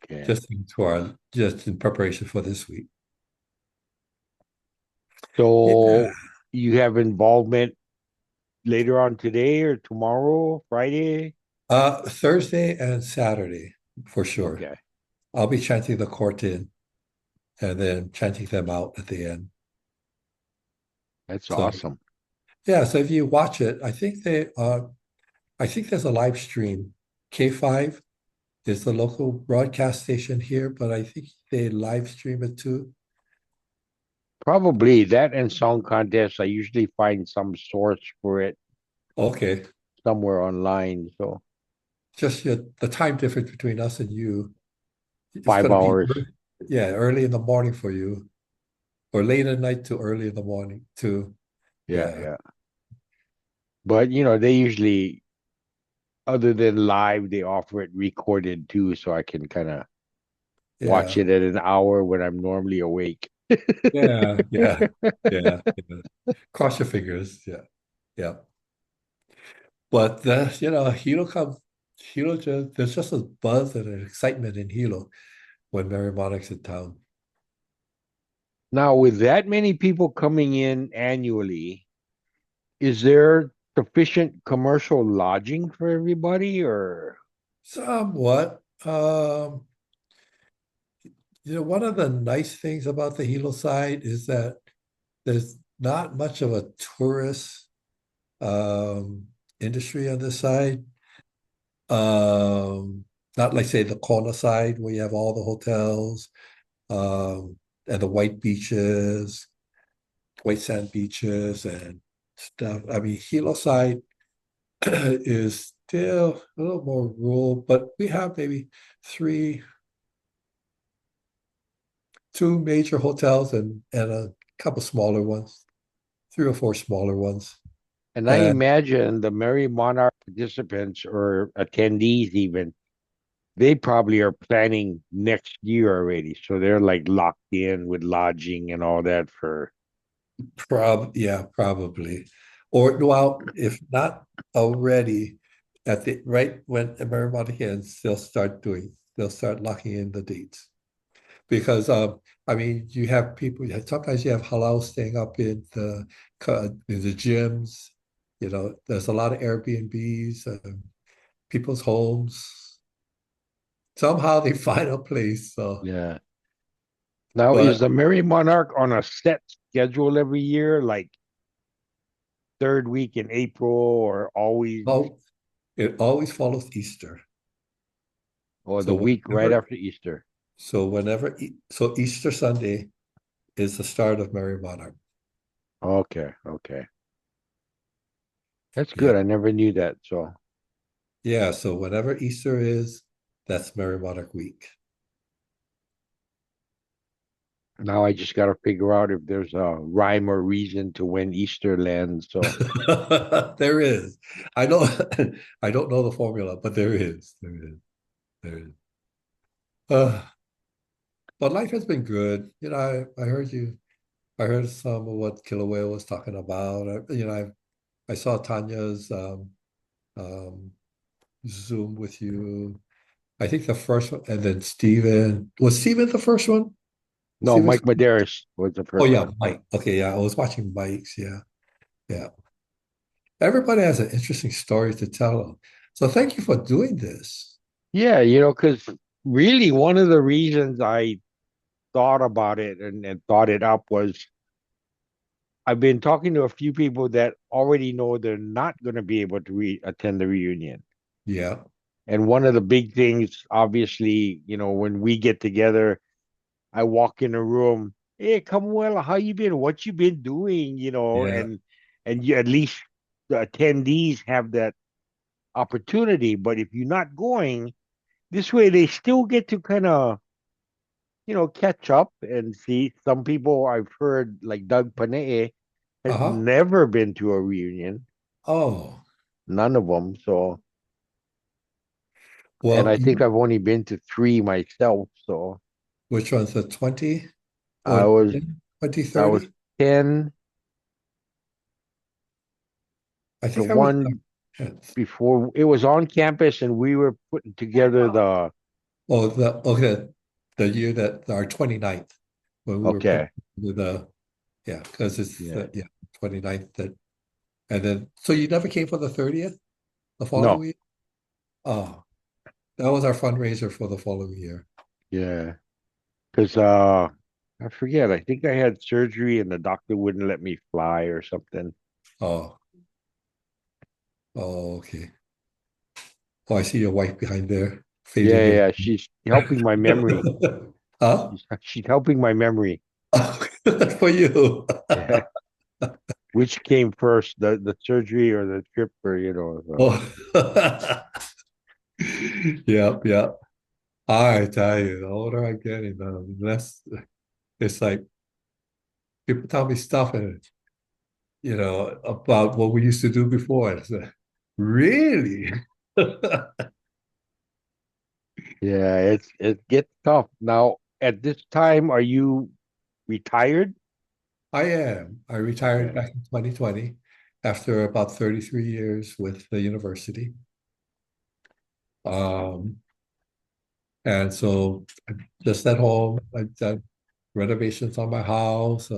Okay. just in preparation for this week. Yeah. So you have involvement later on today or tomorrow, Friday? Thursday and Saturday for sure. Okay. I'll be chanting the court in and then chanting them out at the end. That's So awesome. yeah, so if you watch it, I think there's a live stream. K5 is the local broadcast station here, but I think they live stream it too. Probably that and song contests. I usually find some source for it Okay. somewhere online. So Just the time difference between us and you, it's going five to be hours. yeah, early in the morning for you, or late at night to early in the morning too. Yeah, Yeah. yeah. But they usually, other than live, they offer it recorded too, so I can kind of watch Yeah. it at an hour when I'm normally awake. Yeah. Cross your fingers. Yeah. Yeah. But Hilo just there's just a buzz and an excitement in Hilo when Mary Monarch's in town. Now, with that many people coming in annually, is there sufficient commercial lodging for everybody, or Somewhat. One of the nice things about the Hilo side is that there's not much of a tourist um, industry on this side. Um, Not like say the Kona side where you have all the hotels and the white beaches, white sand beaches and stuff. I mean, Hilo side is still a little more rural, but we have maybe three, two major hotels and a couple smaller ones, three or four smaller ones. and I And imagine the Merry Monarch participants or attendees even, they probably are planning next year already. So they're like locked in with lodging and all that for yeah, probably. Or well, if not already, at the right when Merrimack ends, they'll start locking in the dates. Because I mean, you have people. Sometimes you have halal staying up in the gyms. There's a lot of Airbnbs, people's homes. Somehow they find a place. So, yeah. Now, is but the Merry Monarch on a set schedule every year, like third week in April, or always, oh, it always follows Easter. or the So week right whenever after Easter? So Easter Sunday is the start of Merry Monarch. Okay, okay. That's Yeah. good. I never knew that. So Yeah. So whenever Easter is, that's Merry Monarch week. now I just got to figure out if there's a rhyme or reason to when Easter lands. So There is. I don't I don't know the formula, but there is. There is. There is. Uh, but life has been good. I heard you. I heard some of what Kilauea was talking about. I saw Tanya's Zoom with you. I think the first one, and then Steven. Was Steven the first one? no, Steven's. Mike Medeiros was the Oh first yeah, one. Mike. Okay, yeah. I was watching Mike's. Yeah, yeah. Everybody has an interesting story to tell. So thank you for doing this. Yeah, because really one of the reasons I thought about it and thought it up was I've been talking to a few people that already know they're not going to be able to attend the reunion. Yeah. And one of the big things, obviously, when we get together, I walk in a room, hey, Kamuela, how you been? What you been doing? Yeah. And you at least the attendees have that opportunity. But if you're not going, this way they still get to kind of, catch up and see. Some people I've heard, like Doug Panee, has Uh-huh. never been to a reunion, Oh, none of them. So, and well, I think I've only been to three myself. So which one's the 20 I or was, twenty I was thirty? 10, I the think I was one 10th. before it was on campus and we were putting together Oh, the year that our 29th, when we were put okay, with yeah, because it's yeah, 29th that, and then so you never came for the 30th the following no, week? Oh, that was our fundraiser for the following year. yeah, because I forget, I think I had surgery and the doctor wouldn't let me fly or something. Oh, oh, okay. Oh, I see your wife behind there Yeah, fading yeah, in. yeah, she's helping my memory. Huh? She's helping my memory. For you. Yeah. Which came first, the surgery or the trip, or so. Oh. Yeah, yeah. I tell you, the older I get, the less it's like people tell me stuff and about what we used to do before. And it's like, really? Yeah, it gets tough. Now, at this time, are you retired? I am. I retired Okay. back in 2020 after about 33 years with the university. Um, and so I'm just at home. I've done renovations on my house,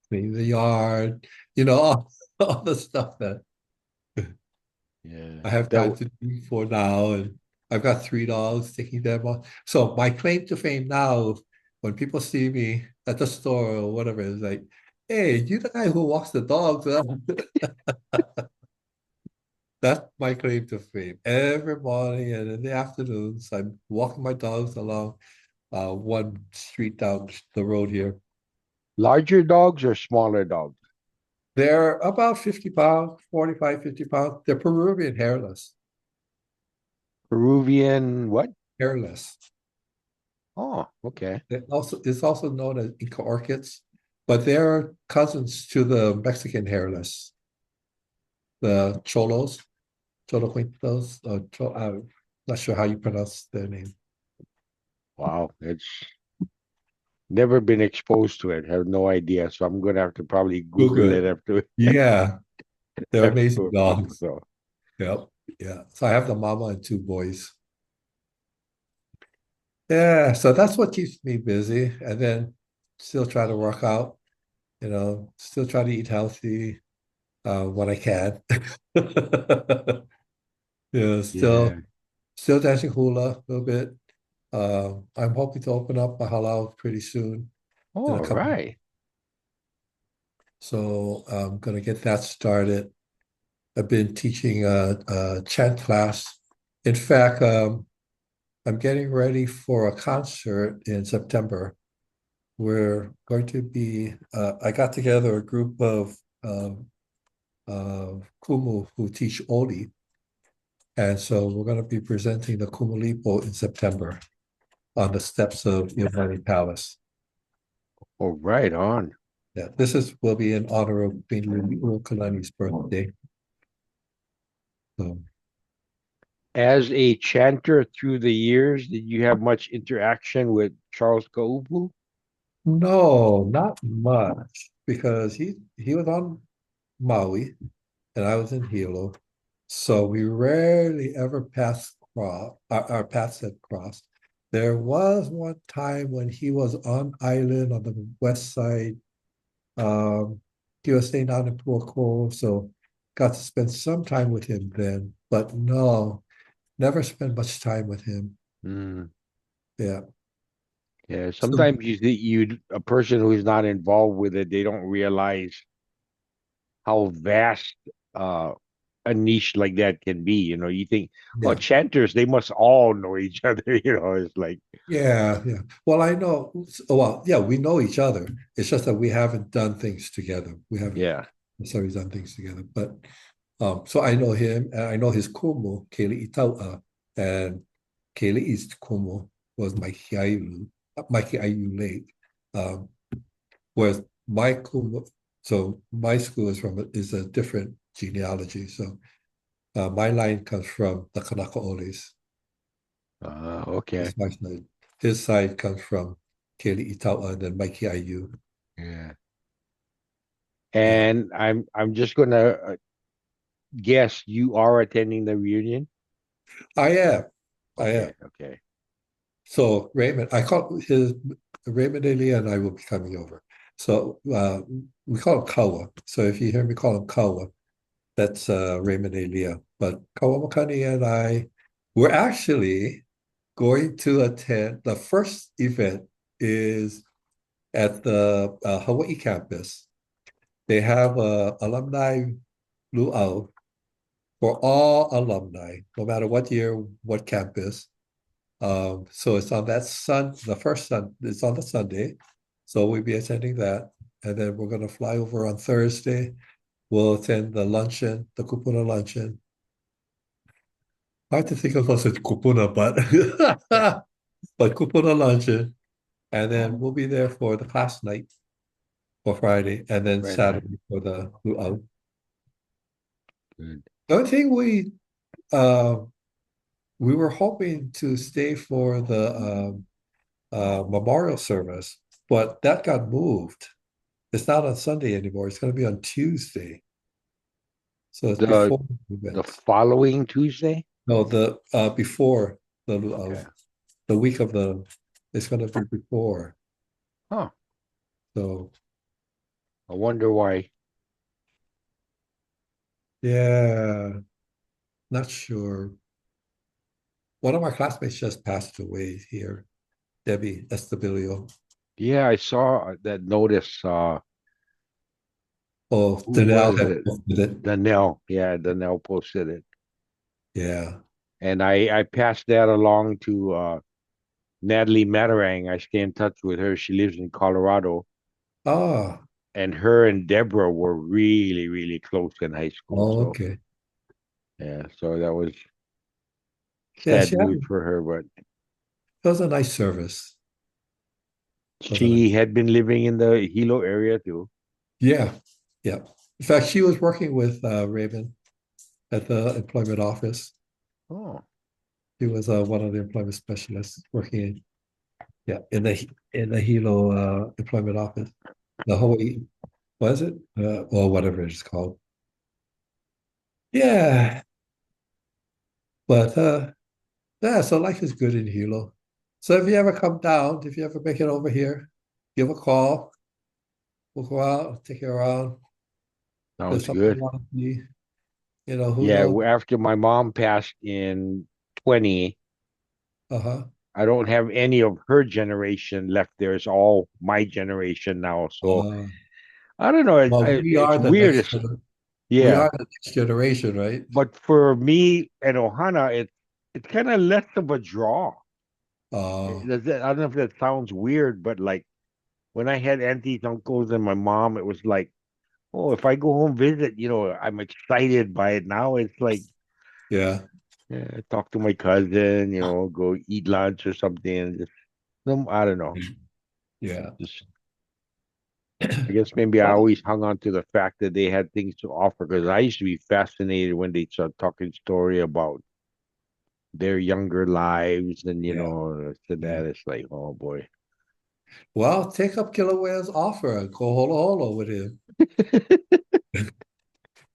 cleaning the yard, all the stuff that Yeah. I have That time to do for now. And I've got three dogs, taking them on. So my claim to fame now, when people see me at the store or whatever, is like, hey, you the guy who walks the dogs, huh? That's my claim to fame. Every morning and in the afternoons, I'm walking my dogs along one street down the road here. larger dogs or smaller dogs? They're about 50 pounds, 45, 50 pounds. They're Peruvian hairless. Peruvian what? Hairless. Oh, okay. It's also known as Inca orchids, but they're cousins to the Mexican hairless, the cholos, cholo quintos. Not sure how you pronounce their name. Wow. It's never been exposed to it. Have no idea. So I'm gonna have to probably Google Google it it. after Yeah, they're after amazing we're done. dogs. So Yep. Yeah. So I have the mama and two boys. Yeah. So that's what keeps me busy. And then still try to work out, still try to eat healthy when I can. Yeah, yeah. still dancing hula a little bit. I'm hoping to open up my halal pretty soon in a All couple. right. So I'm gonna get that started. I've been teaching a chant class. In fact, I'm getting ready for a concert in September. We're going to be, I got together a group Kumu who teach Oli. And so we're going to be presenting the Kumulipo in September on the steps of Yamani Palace. Oh, right on. Yeah, this is will be in honor of Queen Kalani's birthday. So, As a chanter through the years, did you have much interaction with Charles Kaupu? no, not much because he was on Maui and I was in Hilo. So we rarely ever passed cross our paths had crossed. There was one time when he was on island on the west side. He was staying down in Puako, so got to spend some time with him then. But no, never spent much time with him. Mm, Yeah. yeah, So sometimes you think you a person who's not involved with it, they don't realize how vast uh a niche like that can be. You know, you think, oh, yeah. chanters, they must all know each other. You know, it's like, Yeah, yeah. Well, I know. Well, yeah, we know each other. It's just that we haven't done things together. We haven't yeah. necessarily done things together. But so I know him, and I know his kumu, Keli Itaua, and Keli East kumu was Mikey Ayu Lake. Um, whereas my kumu, so my school is a different genealogy. So my line comes from the Kanakaoles. Okay. Is my side. His side comes from Keli Itaua and then Mikey Ayu. Yeah. Yeah. And I'm just gonna guess you are attending the reunion. I am. I am. Okay, okay. So Raymond, I call his Raymond Elia and I will be coming over. So we call him Kawa. So if you hear me call him Kawa, that's Raymond Elia. But Kawa Makani and I, we're actually going to attend the first event is at the Hawaii campus. They have a alumni luau for all alumni, no matter what year, what campus. So it's on the first it's on the Sunday. So we'll be attending that. And then we're going to fly over on Thursday. We'll attend the luncheon, the Kupuna luncheon. Hard to think of us as Kupuna, but but Kupuna luncheon. And then we'll be there for the class night for Friday, and then Right on. Saturday for the luau. Good. The only thing uh, we were hoping to stay for the memorial service, but that got moved. It's not on Sunday anymore. It's going to be on Tuesday. So it's The before the the event. following Tuesday? No, the before Okay. the week of the. It's going to be before. Huh. So I wonder why. yeah, not sure. One of our classmates just passed away here, Debbie Estabilio. Yeah, I saw that notice. Oh, Who Danelle was had it? posted it. Danelle. Yeah, Danelle posted it. Yeah. And I passed that along to Natalie Matarang. I stay in touch with her. She lives in Colorado. Ah, And her and Deborah were really, really close in high school. oh, So okay. yeah, so that was Yeah, sad news for her, but it was a nice service. It was a she nice. had been living in the Hilo area too. Yeah, yeah. In fact, she was working with Raven at the employment office. Oh, He was one of the employment specialists working yeah, in the Hilo employment office. The Hawaii, was it? Or whatever it's called. Yeah, but yeah, so life is good in Hilo. So if you ever come down, if you ever make it over here, give a call. We'll go out, take you around. There's sounds something you good. want to see. Who Yeah, knows? after my mom passed in 20, Uh-huh. I don't have any of her generation left there. It's all my generation now. So Uh, I don't know. well, It's weird. we Yeah, are the next generation, right? but for me and Ohana, it's kind of less of a draw. Uh, I don't know if that sounds weird, but like when I had aunties, uncles, and my mom, it was like, oh, if I go home visit, I'm excited by it. Now it's like, yeah, yeah, talk to my cousin, go eat lunch or something, and just I don't know. yeah. Just I guess maybe I Well, always hung on to the fact that they had things to offer because I used to be fascinated when they start talking story about their younger lives and yeah, to yeah. that it's like, oh boy. Well, take up Kilauea's offer and go holo holo with him.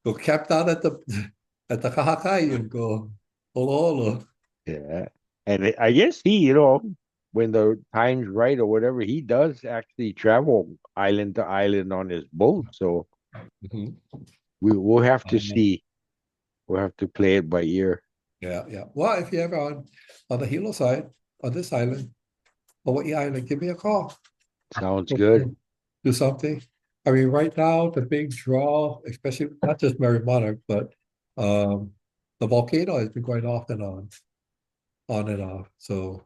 Go camp down at the Kahakai and go holo holo. Yeah. And I guess when the time's right or whatever, he does actually travel island to island on his boat. So Mhm. we'll have to Um, see. We'll have to play it by ear. yeah, yeah. Well, if you're ever on the Hilo side, on this island, Hawaii Island, give me a call. Sounds We'll good. do something. I mean, right now, the big draw, especially not just Mary Monarch, but um, the volcano has been going on and off. So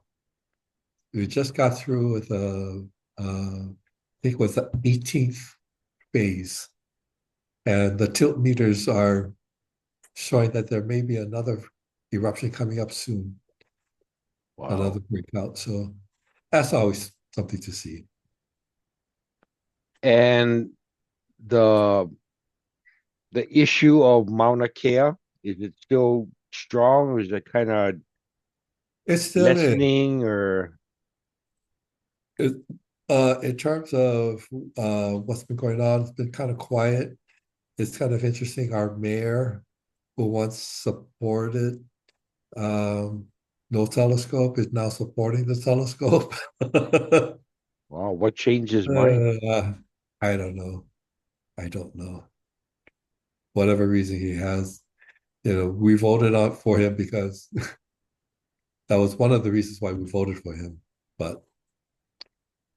we just got through with I think it was the 18th phase, and the tilt meters are showing that there may be another eruption coming up soon, another Wow. breakout. So that's always something to see. And the the issue of Mauna Kea, is it still strong or is it kind of It still is. lessening or It, in terms of what's been going on, it's been kind of quiet. It's kind of interesting. Our mayor, who once supported no telescope, is now supporting the telescope. wow, what changed his mind? uh, I don't know. I don't know. Whatever reason he has, we voted out for him because that was one of the reasons why we voted for him. But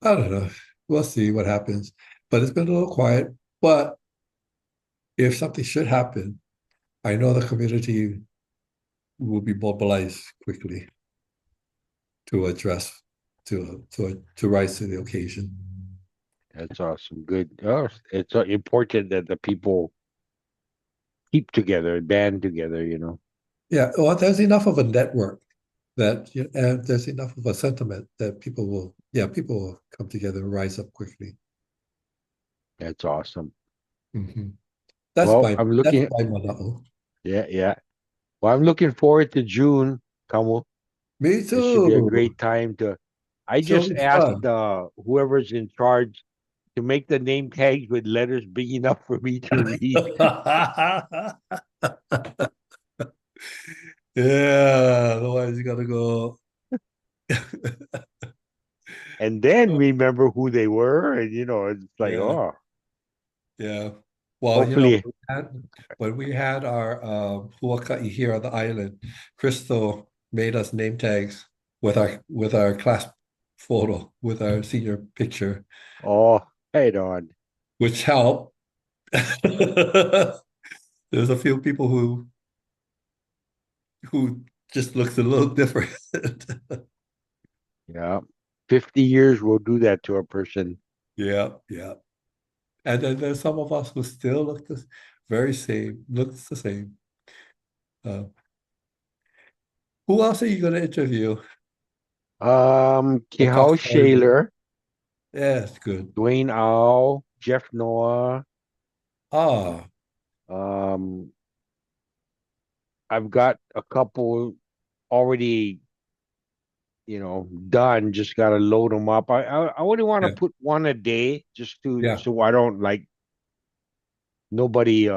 I don't know. We'll see what happens. But it's been a little quiet. But if something should happen, I know the community will be mobilized quickly to address to rise to the occasion. That's awesome. Good. Oh, it's important that the people keep together, band together. Yeah, well, there's enough of a network that and there's enough of a sentiment that people will come together and rise up quickly. That's awesome. Mhm. Well, That's my mana'o. yeah, yeah. Well, I'm looking forward to June, Kamu. Me It should be a too. great time I Show just me asked fun. whoever's in charge to make the name tags with letters big enough for me to read. Yeah, otherwise you gotta go. And then remember who they were. And, it's like, Yeah, oh, yeah. Well, hopefully, when we had our huaka'i here on the island, Crystal made us name tags with our class photo, with our senior picture, oh, head on. which helped. There's a few people who just looks a little different. Yeah. 50 years will do that to a person. Yeah, yeah. And then there's some of us who still look the very same, looks the same. Uh, who else are you going to interview? The top Kihao story. Shaler, Yeah, it's good. Dwayne Au, Jeff Noah. Ah, Um, I've got a couple already, done. Just got to load them up. I wouldn't want to yeah, put one a day just yeah, so I don't like nobody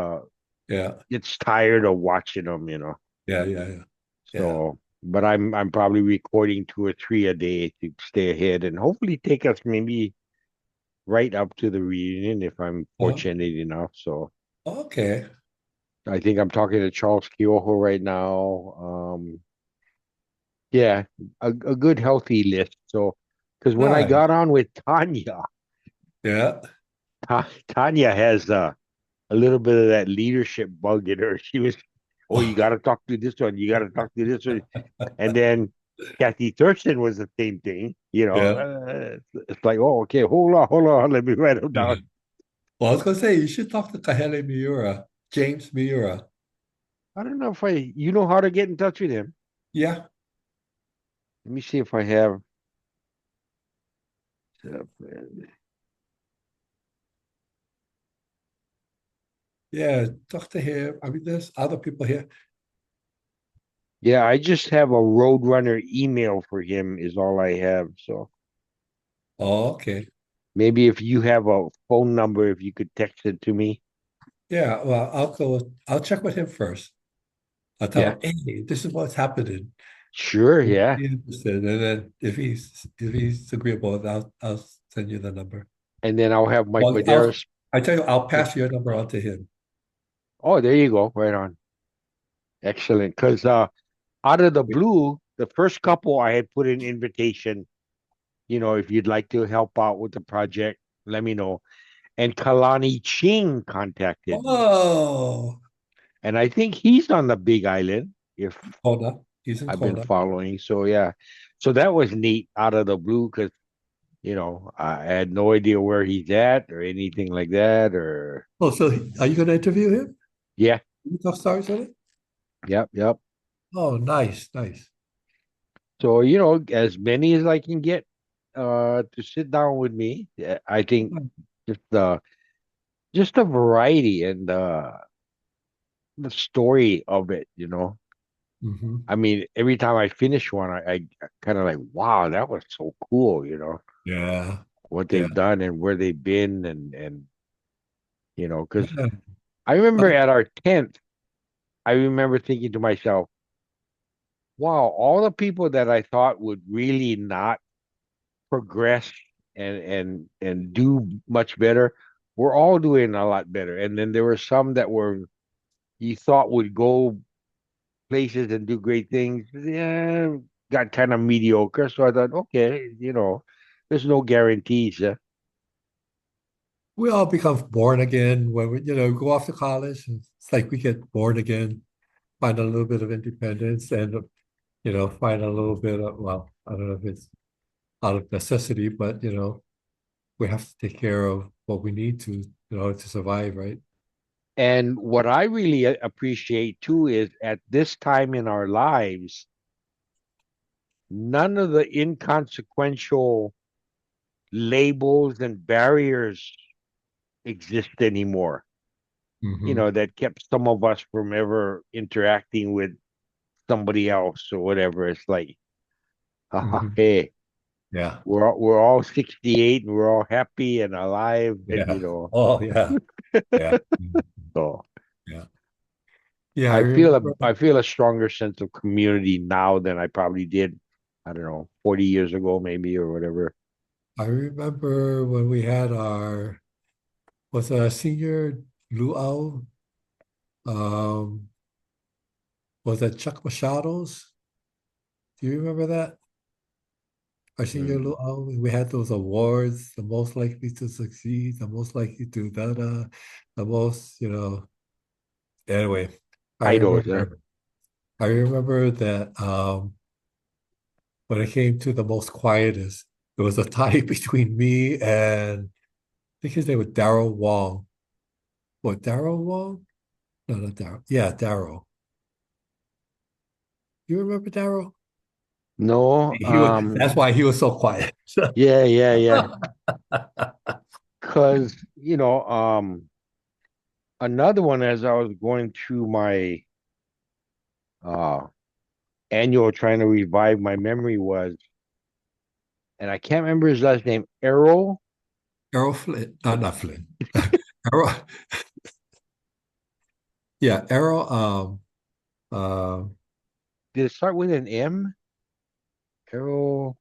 yeah, gets tired of watching them. yeah, yeah, yeah, yeah. So, but I'm probably recording two or three a day to stay ahead and hopefully take us maybe right up to the reunion if I'm Oh, fortunate enough. So okay. I think I'm talking to Charles Kyoho right now. Yeah, a good healthy list. So, because when I Nice. got on with Tanya, Yeah. Tanya has a little bit of that leadership bug in her. She was, oh, you got to talk to this one, you got to talk to this one, and then Kathy Thurston was the same thing. Yeah. It's like, oh, okay, hold on, let me write them down. Well, I was gonna say you should talk to Kahele Miura, James Miura. I don't know if you know how to get in touch with him. Yeah. Let me see if I have. Yeah, talk to him. I mean, there's other people here. Yeah, I just have a Roadrunner email for him is all I have. So Oh, okay. maybe if you have a phone number, if you could text it to me. Yeah, well, I'll check with him first. I'll Yeah, tell him, hey, this is what's happening. sure. Would you Yeah. be interested? And then if he's agreeable, I'll send you the number. And then I'll have my Well, Quaderas. I tell you, I'll pass your number on to him. Oh, there you go. Right on. Excellent. Because out of the blue, the first couple I had put an invitation, if you'd like to help out with the project, let me know. And Kalani Ching contacted me. Oh, And I think he's on the Big Island, if Kona. He's in I've been Kona. following. So yeah. So that was neat out of the blue because, I had no idea where he's at or anything like that. Or Oh, so are you going to interview him? yeah, You tough stars on it? yep, yep. Oh, nice, nice. So, as many as I can get to sit down with me. I think just the just the variety and the story of it. Hmm. I mean, every time I finish one, I kind of like, wow, that was so cool, Yeah, what yeah, they've done and where they've been and because yeah. I remember Uh, at our 10th, I remember thinking to myself, wow, all the people that I thought would really not progress and do much better, we're all doing a lot better. And then there were some that were you thought would go places and do great things. Yeah, got kind of mediocre. So I thought, okay, there's no guarantees. we all become born again when we go off to college. And it's like we get born again, find a little bit of independence, and find a little bit of, well, I don't know if it's out of necessity, but we have to take care of what we need to in order to survive, right? And what I really appreciate too is at this time in our lives, none of the inconsequential labels and barriers exist anymore. Hmm. That kept some of us from ever interacting with somebody else or whatever. It's like, haha, Hmm. hey, Yeah. we're all 68 and we're all happy and alive and Yeah. Oh, yeah. Yeah. Mhm. so Yeah. Yeah. I I feel a remember. I feel a stronger sense of community now than I probably did, I don't know, 40 years ago maybe or whatever. I remember when we had our was a senior luau. Um, was that Chuck Machado's? Do you remember that? Our senior Mm. luau. We had those awards, the most likely to succeed, the most likely to da da, the most. Anyway, I Idols, huh? remember. I remember that when it came to the most quietest, there was a tie between me and I think his name was Daryl Wong. What, Daryl Wong? No, not Daryl. Yeah, Daryl. You remember Daryl? No, He was. That's why he was so quiet. yeah, yeah, yeah. Cause, another one as I was going through my uh annual trying to revive my memory was, and I can't remember his last name, Errol. Errol Flynn, not Flynn. Errol, yeah, Errol. Did it start with an M? Errol,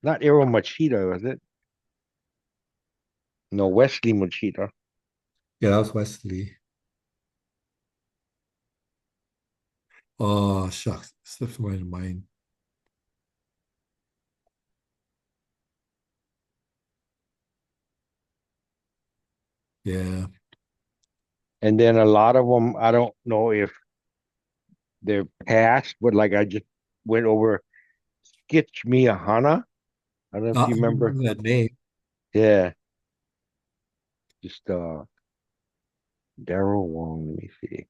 not Errol Machida, was it? No, Wesley Machida. Yeah, that was Wesley. Oh shucks, slipped my mind. Yeah, And then a lot of them, I don't know if they're past, but like I just went over Skitch Miyahana. I don't know if I you remember. remember that name. Yeah, just Daryl Wong. Let me see.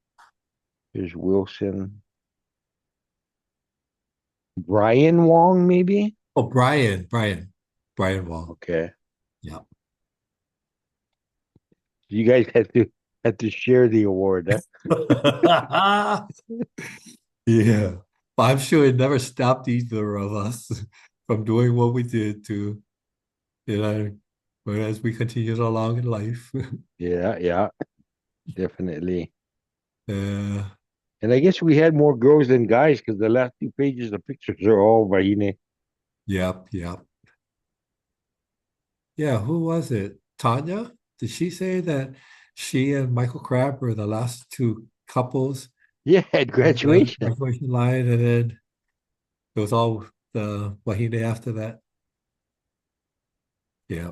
There's Wilson. Brian Wong, maybe? Oh, Brian Wall. Okay. Yeah. You guys had to share the award, huh? Yeah. But I'm sure it never stopped either of us from doing what we did to, you know, whereas we continued along in life. Yeah, yeah, definitely. Uh, And I guess we had more girls than guys because the last two pages of pictures are all Bahine. yep, yep. Yeah, who was it? Tanya? Did she say that she and Michael Crab were the last two couples Yeah, at in the graduation. graduation line, and then it was all the Wahine after that? Yeah.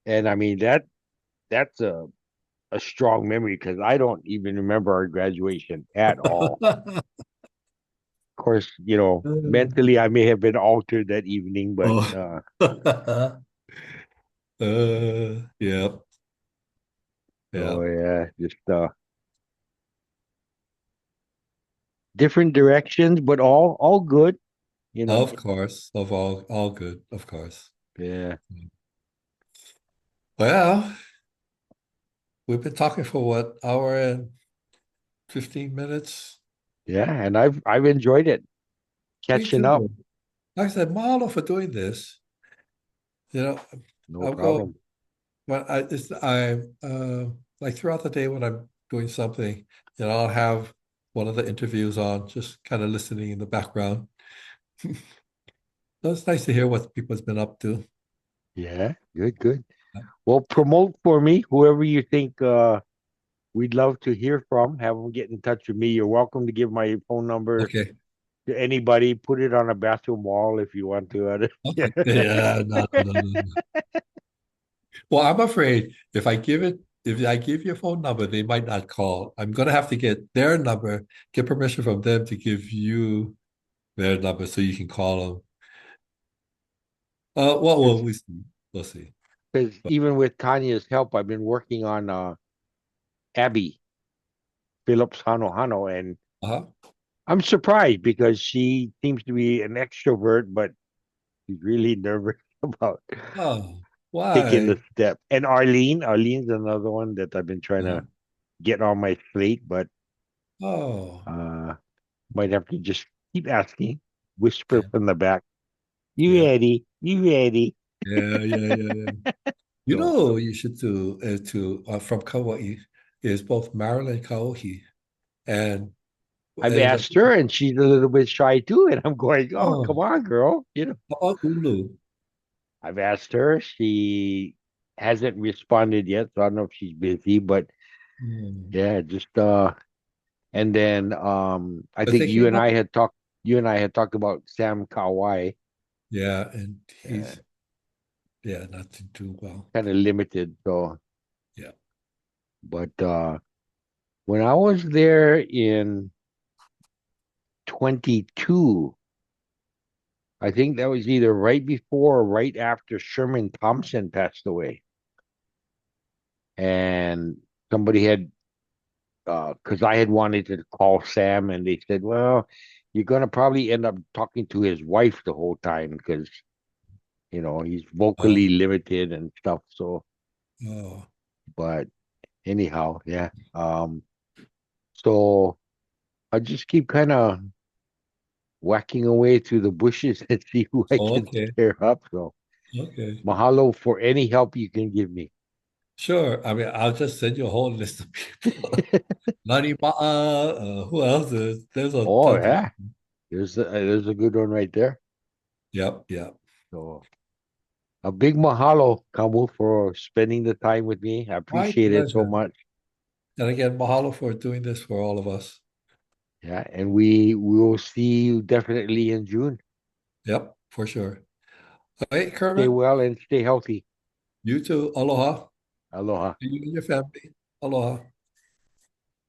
And I mean that's a strong memory because I don't even remember our graduation at all. Of course, mentally I may have been altered that evening, but Oh. Yep, so yep. yeah, just different directions, but all good, you know. Of course, of all good, of course. Yeah, Well, we've been talking for what, hour and 15 minutes? yeah, and I've enjoyed it Me catching up. too. Like I said, mahalo for doing this. You know, No I'll go problem. when I like throughout the day when I'm doing something, I'll have one of the interviews on, just kind of listening in the background. So it's nice to hear what people's been up to. Yeah, good, good. Well, promote for me whoever you think we'd love to hear from. Have them get in touch with me. You're welcome to give my phone number Okay. to anybody. Put it on a bathroom wall if you want to. Okay. Yeah, no, no, no, no. Well, I'm afraid if I give your phone number, they might not call. I'm gonna have to get their number, get permission from them to give you their number so you can call them. Well, we see. We'll see. Because But, even with Tanya's help, I've been working on Abby Phillips Hano Hano, and uh-huh. I'm surprised because she seems to be an extrovert, but she's really nervous about Oh, taking the why? step. And Arlene's another one that I've been trying Uh-huh. to get on my slate, but Oh, uh, might have to just keep asking, whisper okay. from the back, "You Yeah. ready? You ready?" Yeah, yeah, yeah, yeah. You So know, you should do from Kauai is both Marilyn and Kauai, and I've the asked her, and she's a little bit shy too. And I'm going, "Oh, come oh, on, girl!" how about Ulu? I've asked her. She hasn't responded yet, so I don't know if she's busy. But Hmm. yeah, just and then I Because think they came up, you and I had talked about Sam Kawai, yeah, and he's yeah, not to do well. kind of limited. So, Yeah. but when I was there in 22, I think that was either right before or right after Sherman Thompson passed away, and somebody had because I had wanted to call Sam, and they said, "Well, you're gonna probably end up talking to his wife the whole time because he's Oh, vocally limited and stuff." So, oh, but anyhow, yeah. So I just keep kind of whacking away through the bushes and see who I oh, can okay, scare up. So okay. mahalo for any help you can give me. Sure. I mean, I'll just send you a whole list of people. Nani Ma'a, who else is? There's a Oh ton of yeah, people. there's a good one right there. Yep, yep. So a big mahalo, Kamu, for spending the time with me. I My appreciate it so pleasure. much. And again, mahalo for doing this for all of us. Yeah, and we will see you definitely in June. Yep, for sure. All right, Stay Kermit, well and stay healthy. you too. Aloha. Aloha. You and your family. Aloha.